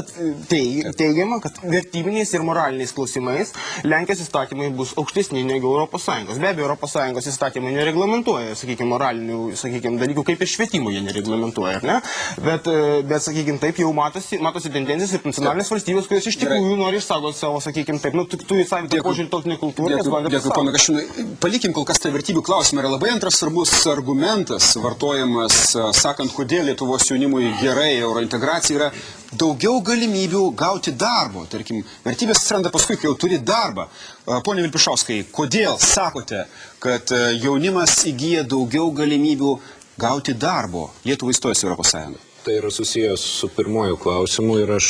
teigiama, kad vertybiniais ir moraliniais klausimais Lenkijos įstatymai bus aukštesni negu Europos Sąjungos. Be abejo, Europos Sąjungos įstatymai nereglamentuoja, sakykime, moralinių, sakykime, dalykų, kaip ir švietimo jie nereglamentuoja, ar ne? Bet sakykime, taip jau matosi tendencijos ir nacionalinės valstybės, kurios iš tikrųjų nori išsaugoti savo, sakykime, taip, nu, tu į savitą požiūrį tautinę kultūrą. Dėkui, pana Kasčiūnai. Palikim kol kas tą vertybių klausimą. Yra labai antras svarbus argumentas vartojamas, sakant, kodėl Lietuvos jaunimui gerai eurointegracija yra daugiau galimybių gauti darbo. Tarkim, vertybės atsiranda paskui, kai jau turi darbą. Pone Vilpišauskai, kodėl sakote, kad jaunimas įgyja daugiau galimybių gauti darbo Lietuvai įstojus į Europos Sąjungą? Tai yra susijęs su pirmoju klausimu ir aš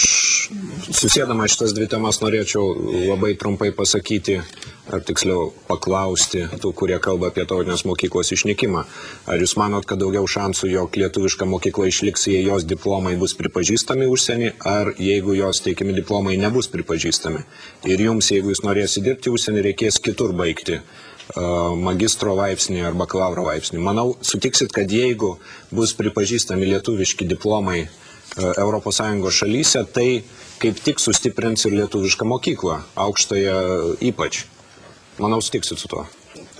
susėdama šitas dvi temas norėčiau labai trumpai pasakyti, ar tiksliau paklausti tų, kurie kalba apie tautinės mokyklos išnykimą. Ar jūs manot, kad daugiau šansų, jog lietuviška mokykla išliks, jei jos diplomai bus pripažįstami užsienį, ar jeigu jos teikiami diplomai nebus pripažįstami? Ir jums, jeigu jūs norėsite dirbti užsienį, reikės kitur baigti magistro laipsnį ar bakalauro laipsnį. Manau, sutiksit, kad jeigu bus pripažįstami lietuviški diplomai ES šalyse, tai kaip tik sustiprins ir lietuvišką mokyklą, aukštąją ypač. Manau, sutiksit su tuo.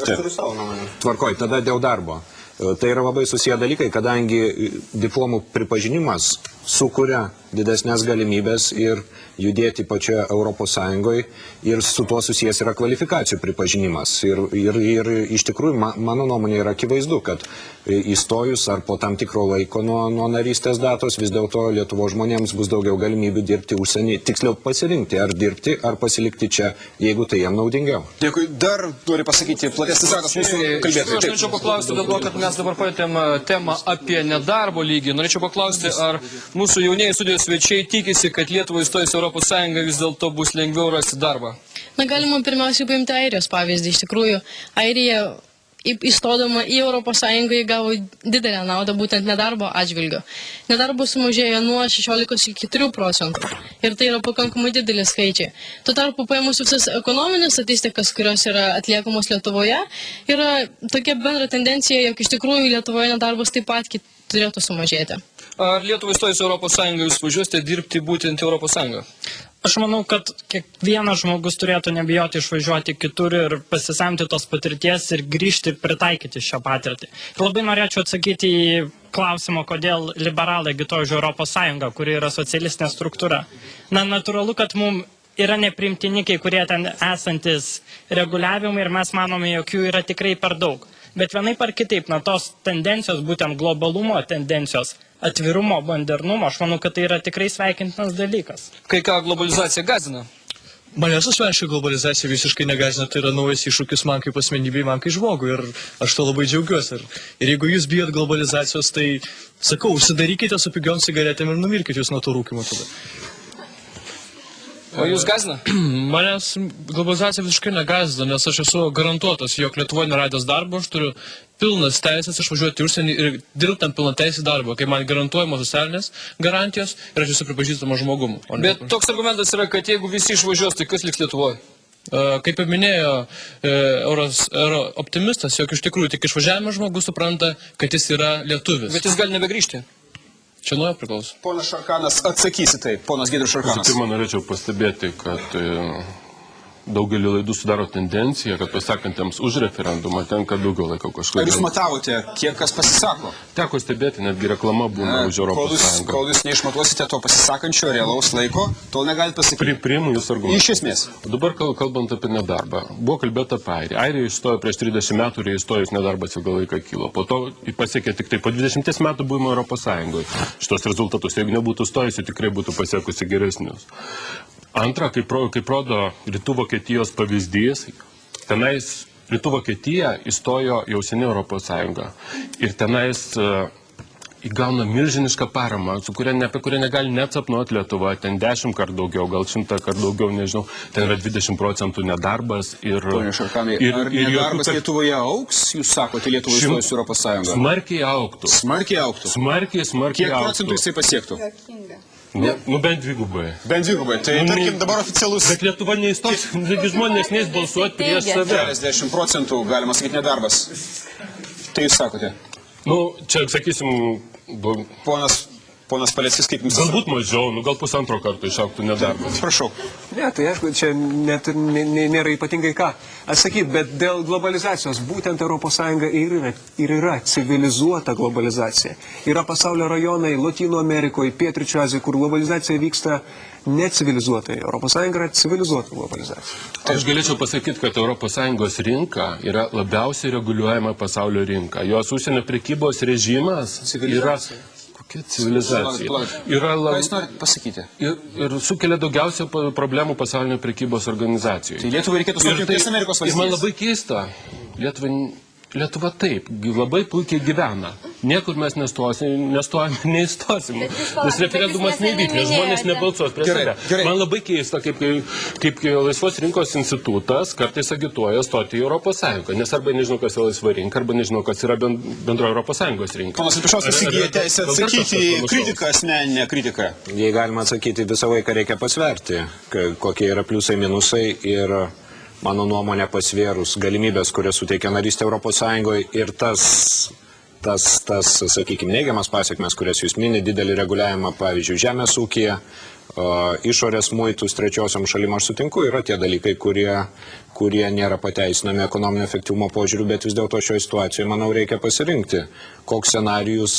Aš turiu savo nuomonę. Tvarkoj, tada dėl darbo. Tai yra labai susiję dalykai, kadangi diplomų pripažinimas sukuria didesnės galimybės ir judėti pačioje Europos Sąjungoje ir su tuo susijęs yra kvalifikacijų pripažinimas. Ir iš tikrųjų, mano nuomonė yra akivaizdu, kad įstojus ar po tam tikro laiko nuo narystės datos vis dėlto Lietuvos žmonėms bus daugiau galimybių dirbti užsienį, tiksliau pasirinkti ar dirbti, ar pasilikti čia, jeigu tai jam naudingiau. Dėkui. Dar noriu pasakyti platesnis ratas mūsų kalbėtojų. Aš norėčiau paklausti, dėl to, kad mes dabar palietėm temą apie nedarbo lygį. Norėčiau paklausti, ar mūsų jaunieji studijos svečiai tikisi, kad Lietuvai įstojus Europos Sąjungą vis dėlto bus lengviau rasti darbą? Na, galima pirmiausiai paimti Airijos pavyzdį. Iš tikrųjų, Airija įstodama į Europos Sąjungą įgavo didelę naudą būtent nedarbo atžvilgiu. Nedarbo sumažėjo nuo 16 iki 4%. Ir tai yra pakankamai didelis skaičiai. Tuo tarpu paėmus visas ekonominės statistikas, kurios yra atliekamos Lietuvoje, yra tokia bendra tendencija, jog iš tikrųjų Lietuvoje nedarbas taip pat turėtų sumažėti. Ar Lietuvai įstojus Europos Sąjungą jūs važiuosite dirbti būtent Europos Sąjungą? Aš manau, kad kiekvienas žmogus turėtų nebijoti išvažiuoti kitur ir pasisemti tos patirties ir grįžti ir pritaikyti šią patirtį. Ir labai norėčiau atsakyti į klausimą, kodėl liberalai agituoja už Europos Sąjungą, kuri yra socialistinė struktūra. Na, natūralu, kad mums yra nepriimtini kai kurie ten esantis reguliavimai ir mes manome, jog jų yra tikrai per daug. Bet vienaip ar kitaip, na, tos tendencijos, būtent globalumo tendencijos, atvirumo, modernumo, aš manau, kad tai yra tikrai sveikintinas dalykas. Kai ką globalizacija gąsdina? Manęs asmeniškai globalizacija visiškai negąsdina, tai yra naujas iššūkis man kaip asmenybei, man kaip žmogui ir aš to labai džiaugiuosi. Ir jeigu jūs bijot globalizacijos, tai sakau, užsidarykite su pigiom cigaretėm ir numirkite jūs nuo to rūkimo tada. O jūs gąsdina? Manęs globalizacija visiškai negąsdina, nes aš esu garantuotas, jog Lietuvoje neradęs darbo, aš turiu pilnas teisės išvažiuoti į užsienį ir dirbti tam pilną teisę darbą, kai man garantuojamos socialinės garantijos ir aš esu pripažįstamas žmogumu. Bet toks argumentas yra, kad jeigu visi išvažiuos, tai kas liks Lietuvoje? Kaip ir minėjo euro optimistas, jog iš tikrųjų tik išvažiavimas žmogus supranta, kad jis yra lietuvis. Bet jis gali nebegrįžti. Čia nuo jo priklauso. Ponas Šarkanas, atsakysi taip. Ponas Giedrius Šarkanas. Pirmą norėčiau pastebėti, kad daugelį laidų sudaro tendencija, kad pasakantiems už referendumą tenka daugiau laiko kažkodėl. Ar jūs matavote, kiek kas pasisako? Teko stebėti, netgi reklama būna už Europos Sąjungą. Kol jūs neišmatuosite to pasisakančio realaus laiko, tol negalite pasakyti. Priimu jūsų argumentą. Iš esmės. Dabar kalbant apie nedarbą. Buvo kalbėta apie Airiją. Airija išstojo prieš 30 metų ir įstojus nedarbas ilgą laiką kilo. Po to pasiekė tik tai po 20 metų buvimo Europos Sąjungoje. Šitos rezultatus, jeigu nebūtų stojusi, tikrai būtų pasiekusi geresnius. Antra, kaip rodo Rytų Vokietijos pavyzdys, tenais Rytų Vokietija įstojo jau seniai Europos Sąjungą. Ir tenais įgauna milžinišką paramą, apie kurią negali net sapnuoti Lietuva. Ten 10 kart daugiau, gal 100 kart daugiau, nežinau. Ten yra 20% nedarbas. Pone Šarkanai, ar nedarbas Lietuvoje auks, jūs sakote, Lietuva įstojus Europos Sąjungą? Smarkiai augtų. Smarkiai augtų? Smarkiai augtų. Kiek procentų jisai pasiektų? Nu, bent dvigubai. Bent dvigubai. Tai, tarkim, dabar oficialus... Bet Lietuva neįstos, žmonės neis balsuoti prieš save. 40% galima sakyti nedarbas. Tai jūs sakote? Nu, čia, sakysim... Ponas Paleckis, kaip jums... Galbūt mažiau, gal pusantro karto išaugtų nedarbas. Prašau. Ne, tai aišku, čia net nėra ypatingai ką atsakyti, bet dėl globalizacijos būtent ES ir yra civilizuota globalizacija. Yra pasaulio rajonai Lotynų Amerikoje, Pietryčių Azijoje, kur globalizacija vyksta necivilizuotai. ES yra civilizuota globalizacija. Aš galėčiau pasakyti, kad ES rinka yra labiausiai reguliuojama pasaulio rinka. Jos užsienio prekybos režimas yra... Kokia civilizacija? Ką jūs norite pasakyti? Ir sukelia daugiausia problemų pasaulinio prekybos organizacijoje. Tai Lietuvai reikėtų stoti Jungtinės Amerikos valstybės. Ir man labai keista, Lietuva taip, labai puikiai gyvena. Niekur mes nestojame, neįstosim. Nes referendumas neįvyks, nes žmonės nebalsuos prieš save. Man labai keista, kaip laisvos rinkos institutas kartais agituoja stoti į Europos Sąjungą. Nes arba nežinau, kas yra laisva rinka, arba nežinau, kas yra bendro Europos Sąjungos rinka. Ponas Lipišauskas įgyja teisę atsakyti į kritiką, asmeninę kritiką. Jei galima atsakyti, visą laiką reikia pasverti, kokie yra pliusai, minusai ir... Mano nuomonė pasvėrus galimybės, kurias suteikia narystė Europos Sąjungoje ir tas, sakykime, neigiamas pasiekmes, kurias jūs mini, didelį reguliavimą, pavyzdžiui, žemės ūkyje, Išorės muitus trečiosiam šalim aš sutinku, yra tie dalykai, kurie nėra pateisinami ekonominio efektyvumo požiūrių, bet vis dėlto šioje situacijoje, manau, reikia pasirinkti, koks scenarijus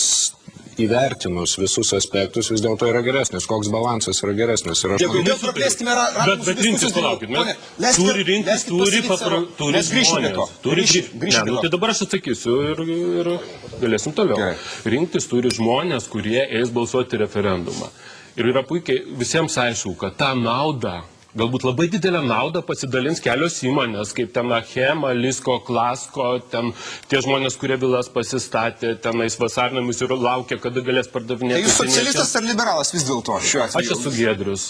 įvertinus visus aspektus vis dėlto yra geresnis, koks balansas yra geresnis. Dėkui, bet rinktis palaukit. Mes grįžime. Tai dabar aš atsakysiu ir galėsim toliau. Rinktis turi žmonės, kurie eis balsuoti referendumą. Ir yra puikiai visiems aišku, kad tą naudą, galbūt labai didelę naudą pasidalins kelios įmonės, kaip ten Achema, Lisko, Klasko, ten tie žmonės, kurie vilas pasistatė, tenais vasarnamis ir laukia, kada galės pardavinėti. Tai jūs socialistas ar liberalas vis dėlto šiuo atveju? Aš esu Giedrius.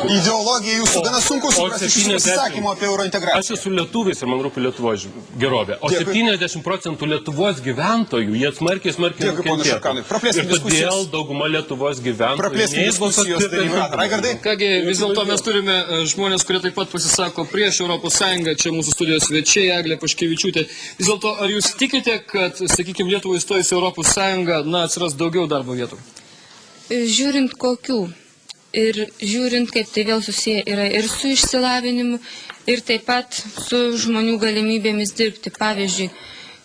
Ideologija jūsų gana sunku suprasti iš jūsų pasisakymo apie eurointegraciją. Aš esu lietuvis ir man rūpi Lietuvos gerovė. O 70% Lietuvos gyventojų, jie smarkiai nukentėtų. Ir todėl dauguma Lietuvos gyventojų. Kągi, vis dėlto mes turime žmonės, kurie taip pat pasisako prieš Europos Sąjungą, čia mūsų studijos svečiai, Eglė Paškevičiūtė. Vis dėlto, ar jūs tikite, kad, sakykime, Lietuvai įstojus į Europos Sąjungą, atsiras daugiau darbo vietų? Žiūrint kokių ir žiūrint, kaip tai vėl susiję yra ir su išsilavinimu, ir taip pat su žmonių galimybėmis dirbti. Pavyzdžiui,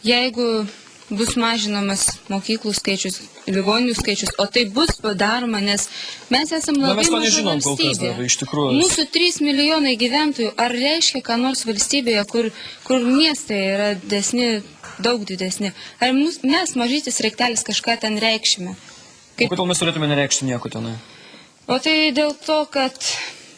jeigu bus mažinamas mokyklų skaičius, ligoninių skaičius, o tai bus padaroma, nes mes esame labai maža valstybė. Mūsų 3 milijonai gyventojų, ar reiškia, ką nors valstybėje, kur miestai yra didesni, daug didesni, ar mes mažytis reiktelis kažką ten reikšime? Kodėl mes turėtume nereikšti nieko tenai? O tai dėl to, kad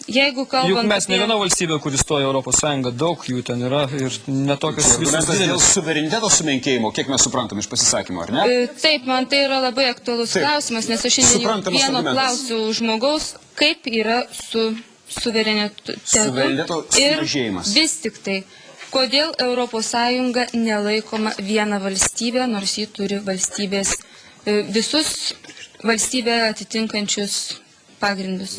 jeigu kalbant juk mes ne viena valstybė, kuris stoja Europos Sąjungą, daug jų ten yra ir netokios visos didelės. Dėl suvereniteto sumenkėjimo, kiek mes suprantam iš pasisakymo, ar ne? Taip, man tai yra labai aktualus klausimas, nes aš šiandien vieno klausiu žmogaus, kaip yra su suverenitetu ir vis tik tai, kodėl Europos Sąjunga nelaikoma viena valstybė, nors ji turi valstybės, visus valstybę atitinkančius pagrindus.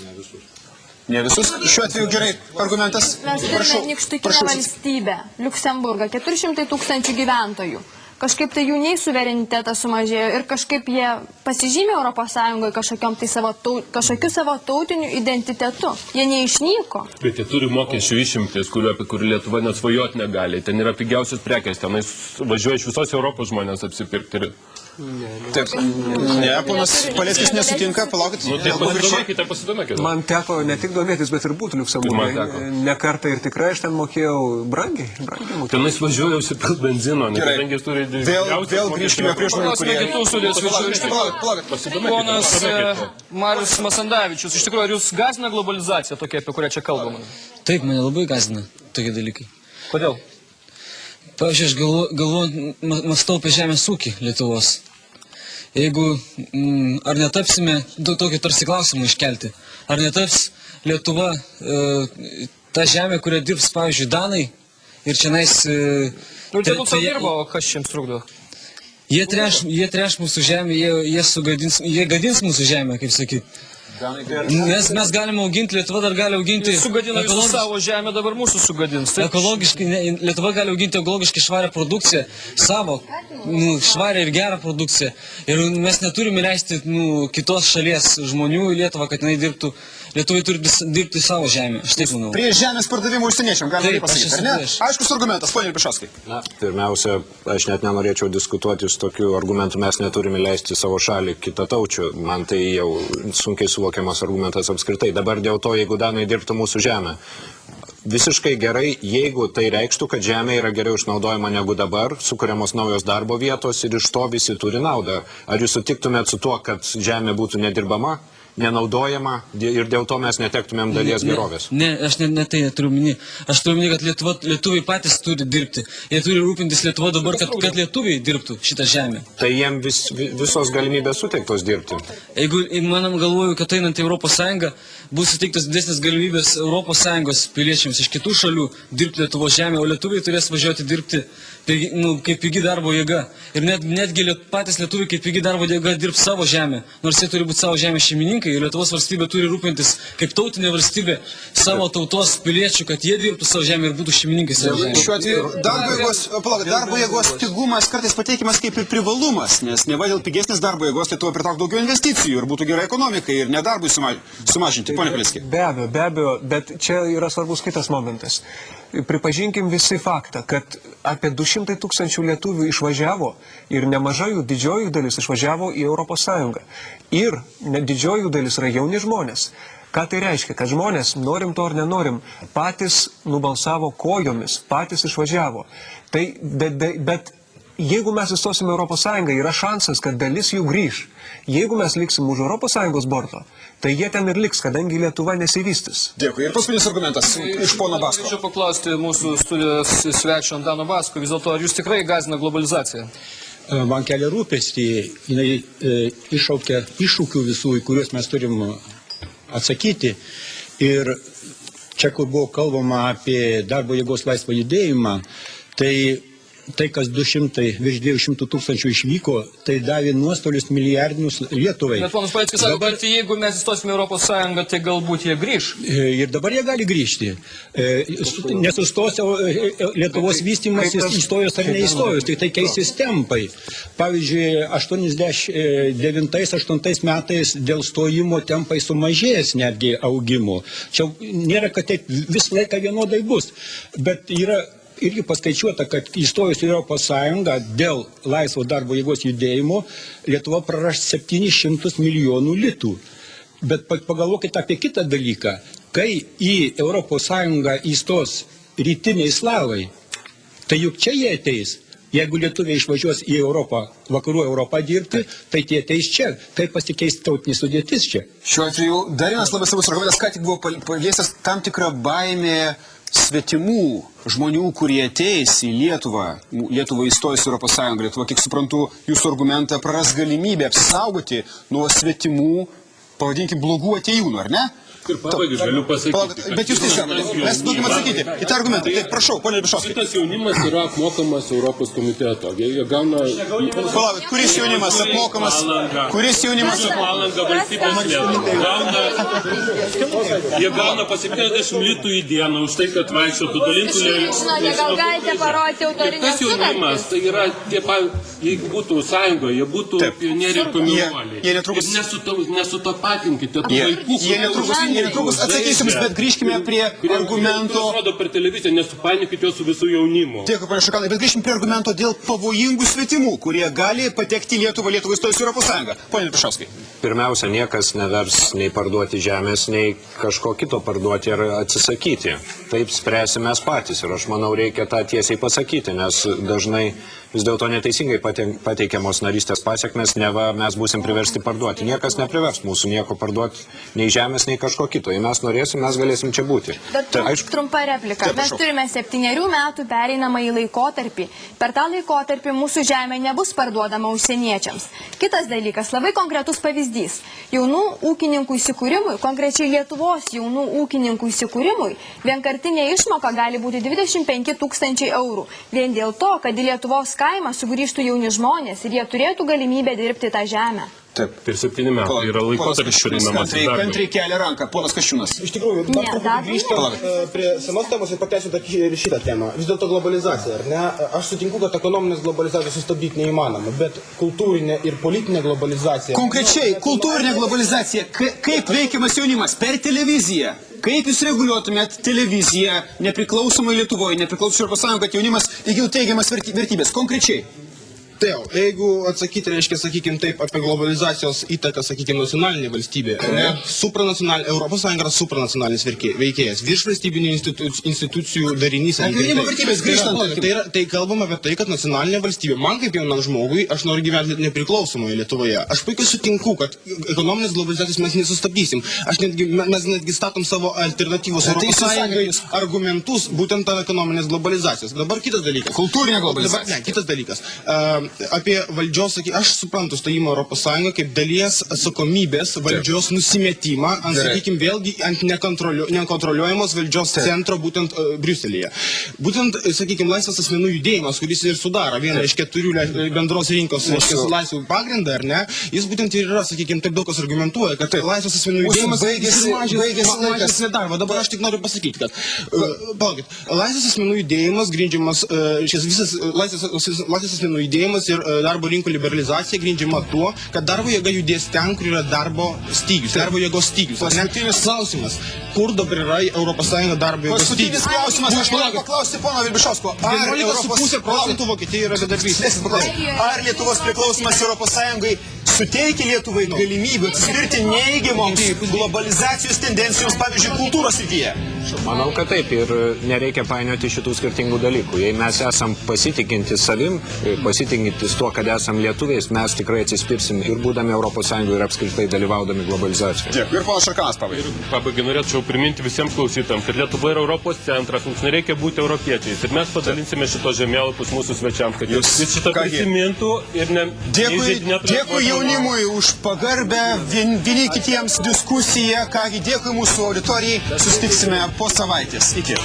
Ne visus. Šiuo atveju gerai argumentas. Mes turime nykštukinę valstybę, Liuksemburgą, 400 000 gyventojų. Kažkaip tai jų nei suverenitetas sumažėjo ir kažkaip jie pasižymė Europos Sąjungoje kažkokiu savo tautiniu identitetu. Jie neišnyko. Bet jie turi mokesčių išimtis, apie kurį Lietuva net svajoti negali. Ten yra pigiausios prekės, tenais važiuoja iš visos Europos žmonės apsipirkti. Taip, ne, ponas Paleckis nesutinka, palaukit. Man teko ne tik domėtis, bet ir būti Liuksemburgė. Ne kartą ir tikrai aš ten mokėjau brangiai. Tenais važiuoja užsipilt benzino, nes kadangi jis turi Vėl grįžkime prie žmonių, kurie... Ponas Marius Masandavičius, iš tikrųjų, ar jūs gąsdina globalizacija tokia, apie kurią čia kalbama? Taip, mane labai gąsdina tokie dalykai. Kodėl? Pavyzdžiui, aš galvoju, mąstau apie žemės ūkį Lietuvos. Jeigu, ar netapsime, tokį tarsi klausimą iškelti, ar netaps Lietuva ta žemė, kurią dirbs, pavyzdžiui, Danai ir čianais... Nu, tai daug dirbo, o kas jiems trukdo? Jie treš mūsų žemę, jie gadins mūsų žemę, kaip sakyti. Mes galime auginti, Lietuva dar gali auginti... Sugadina jūsų savo žemę, dabar mūsų sugadins. Ekologiškai, Lietuva gali auginti ekologiškai švarę produkciją, savo, švarę ir gerą produkciją. Ir mes neturime leisti kitos šalies žmonių į Lietuvą, kad jinai dirbtų. Lietuvai turi dirbti savo žemę, aš taip manau. Prieš žemės pardavimą užsieniečiam, galime pasakyti, ar ne? Aiškus argumentas, ponia Ilpišauskai. Pirmiausia, aš net nenorėčiau diskutuoti su tokiu argumentu, mes neturime leisti savo šalį kitataučių. Man tai jau sunkiai suvokiamas argumentas apskritai. Dabar dėl to, jeigu Danai dirbtų mūsų žemę. Visiškai gerai, jeigu tai reikštų, kad žemė yra geriau išnaudojama negu dabar, sukuriamos naujos darbo vietos ir iš to visi turi naudą. Ar jūs sutiktumėt su tuo, kad žemė būtų nedirbama, nenaudojama ir dėl to mes netektumėm dalies gerovės? Ne, aš ne tai neturiu minį. Aš turiu minį, kad lietuviai patys turi dirbti. Jie turi rūpintis Lietuva dabar, kad lietuviai dirbtų šitą žemę. Tai jiem visos galimybės suteiktos dirbti. Jeigu, manam, galvoju, kad einant į Europos Sąjungą, bus suteiktos didesnės galimybės Europos Sąjungos piliečiams iš kitų šalių dirbti Lietuvos žemę, o lietuviai turės važiuoti dirbti kaip pigi darbo jėga. Ir netgi patys lietuviai kaip pigi darbo jėga dirbs savo žemę, nors jie turi būti savo žemės šeimininkai dalykai. Lietuvos valstybė turi rūpintis kaip tautinė valstybė savo tautos piliečių, kad jie dirbtų savo žemę ir būtų šeimininkai savo žemę. Šiuo atveju darbo jėgos pigumas kartais pateikiamas kaip ir privalumas, nes neva dėl pigesnės darbo jėgos Lietuva pritrauktų daugiau investicijų ir būtų gerai ekonomikai ir nedarbui sumažinti. Pone Paleckį. Be abejo, bet čia yra svarbus kitas momentas. Pripažinkim visi faktą, kad apie 200 000 lietuvių išvažiavo ir nemaža jų didžioji dalis išvažiavo į Europos Sąjungą. Ir didžioji dalis yra jauni žmonės. Ką tai reiškia? Kad žmonės, norim to ar nenorim, patys nubalsavo kojomis, patys išvažiavo. Tai, bet jeigu mes įstosime Europos Sąjungą, yra šansas, kad dalis jų grįž. Jeigu mes liksim už Europos Sąjungos borto, tai jie ten ir liks, kadangi Lietuva nesivystys. Dėkui. Ir paskutinis argumentas iš pono Basko. Norėčiau paklausti mūsų studijos svečio Antano Basko, vis dėlto, ar jūs tikrai gąsdina globalizacija? Man kelia rūpestį, jinai iššaukia iššūkių visų, į kuriuos mes turim atsakyti. Ir čia, kur buvo kalbama apie darbo jėgos laisvą judėjimą, tai kas virš 200 000 išvyko, tai davė nuostolius milijardinius Lietuvai. Bet ponas Paleckis sako, kad jeigu mes įstosime Europos Sąjungą, tai galbūt jie grįž. Ir dabar jie gali grįžti. Nesustos Lietuvos vystymas įstojus ar neįstojus, tai keisis tempai. Pavyzdžiui, 89-8 metais dėl stojimo tempai sumažėjęs netgi augimo. Čia nėra, kad taip visą laiką vienodai bus, bet yra irgi paskaičiuota, kad įstojus į Europos Sąjungą dėl laisvo darbo jėgos judėjimo Lietuva praras 700 milijonų litų. Bet pagalvokite apie kitą dalyką. Kai į Europos Sąjungą įstos rytiniai slavai, tai juk čia jie ateis. Jeigu lietuviai išvažiuos į Europą, vakarų Europą dirbti, tai tie ateis čia. Kaip pasikeis tautinės sudėtis čia? Šiuo atveju dar vienas labai svarbus argumentas, ką tik buvo paliestas tam tikra baimė svetimų žmonių, kurie ateis į Lietuvą, Lietuvą įstojus Europos Sąjungą. Lietuva, kiek suprantu, jūsų argumentą praras galimybę apsisaugoti nuo svetimų, pavadinkim, blogų atėjūnų, ar ne? Ir pabaigai galiu pasakyti. Bet jūs tiesiog, mes duokim atsakyti į tą argumentą. Taip, prašau, ponė Libišovskai. Šitas jaunimas yra apmokamas Europos komiteto. Jie gauna... Palaukit, kuris jaunimas apmokamas? Kuris jaunimas Palanga valstybės lėšų. Jie gauna po 70 litų į dieną už tai, kad vaikščiotų dalintų lėšų. Gal galite parodyti autorinės Tas jaunimas, tai yra tie, jeigu būtų sąjungoje, jie būtų pionieriai ir komjaunuoliai. Ir nesutapatinkite tų vaikų. Jie netrukus atsakysim, bet grįžkime prie argumento... Kuris rodo per televiziją, nesupainiokite jo su visų jaunimu. Dėkui, pane Šakanai, bet grįžkime prie argumento dėl pavojingų svetimų, kurie gali patekti į Lietuvą, Lietuvą įstojus į Europos Sąjungą. Pone Libišovskai. Pirmiausia, niekas nevers nei parduoti žemės, nei kažko kito parduoti ar atsisakyti. Taip spręsime mes patys ir aš manau, reikia tą tiesiai pasakyti, nes dažnai vis dėlto neteisingai pateikiamos narystės pasiekmes, neva mes būsim priversti parduoti. Niekas neprivers mūsų nieko parduoti, nei žemės, nei kažko kito. Jei mes norėsim, mes galėsim čia būti. Trumpa replika. Mes turime 7 metų pereinamąjį laikotarpį. Per tą laikotarpį mūsų žemė nebus parduodama užsieniečiams. Kitas dalykas, labai konkretus pavyzdys. Jaunų ūkininkų įsikūrimui, konkrečiai Lietuvos jaunų ūkininkų įsikūrimui, vienkartinė išmoka gali būti 25 000 eurų. Vien dėl to, kad į Lietuvos kaimą sugrįžtų jauni žmonės ir jie turėtų galimybę dirbti tą žemę. Taip. Per 7 metų yra laikotarpis širinamas į darbą. Kantriai kelia ranką. Ponas Kasčiūnas. Iš tikrųjų, dar truputį grįžtant prie senos temos ir pateisiu ir šitą temą. Vis dėlto globalizacija, ar ne? Aš sutinku, kad ekonominės globalizacijos sustabdyti neįmanoma, bet kultūrinė ir politinė globalizacija... Konkrečiai, kultūrinė globalizacija. Kaip veikiamas jaunimas? Per televiziją. Kaip jūs reguliuotumėt televiziją nepriklausomai Lietuvoje, nepriklausomai Europos Sąjungoje, kad jaunimas įgytų teigiamas vertybės? Konkrečiai. Tai jau, jeigu atsakyti, reiškia, sakykim taip, apie globalizacijos įtaką, sakykim, nacionalinė valstybė, Europos Sąjunga yra supranacionalinis veikėjas, viršvalstybinių institucijų darinys. Tai kalbam apie tai, kad nacionalinė valstybė, man kaip jaunam žmogui, aš noriu gyventi nepriklausomoje Lietuvoje. Aš puikiai sutinku, kad ekonominės globalizacijos mes nesustabdysim. Mes netgi statom savo alternatyvos Europos Sąjungai argumentus būtent tą ekonominės globalizacijos. Dabar kitas dalykas. Kultūrinė globalizacija. Ne, kitas dalykas. apie valdžios, aš suprantu stojimo Europos Sąjungą kaip dalies atsakomybės valdžios nusimetimą ant, sakykime, vėlgi ant nekontroliuojamos valdžios centro būtent Briuselyje. Būtent, sakykime, laisvas asmenų judėjimas, kuris ir sudaro vieną iš 4 bendros rinkos laisvų pagrindą, ar ne, jis būtent ir yra, sakykime, taip daug kas argumentuoja, kad laisvas asmenų judėjimas mažins nedarbą. Dabar aš tik noriu pasakyti, kad, palaukit, laisvas asmenų judėjimas grindžiamas, šis visas laisvas asmenų judėjimas ir darbo rinkų liberalizacija grindžiama tuo, kad darbo jėga judės ten, kur yra darbo stygius, darbo jėgos stygius. Paskutinis klausimas, kur dabar yra Europos Sąjunga darbo jėgos stygius? Paskutinis klausimas, aš noriu paklausti pono Vilbišausko. 11,5% yra bedarbystės. Ar Lietuvos priklausimas Europos Sąjungai suteikia Lietuvai galimybę atsispirti neįgimoms globalizacijos tendencijoms, pavyzdžiui, kultūros srityje? Manau, kad taip ir nereikia painioti šitų skirtingų dalykų. Jei mes esam pasitikinti savim, pasitikintis tuo, kad esam lietuviais, mes tikrai atsispirsim ir būdami Europos Sąjungoje ir apskritai dalyvaudami globalizacijoje. Dėkui. Ir ponas Šarkanas pabaigai. Pabaigai norėčiau priminti visiems klausytams, kad Lietuva yra Europos centras, mums nereikia būti europiečiais. Ir mes padalinsime šito žemėlapius mūsų svečiams, kad jūs šitą prisimintų ir Dėkui jaunimui už pagarbę vieni kitiems diskusiją. Kągi, dėkui mūsų auditorijai. Susitiksime po savaitės. Iki.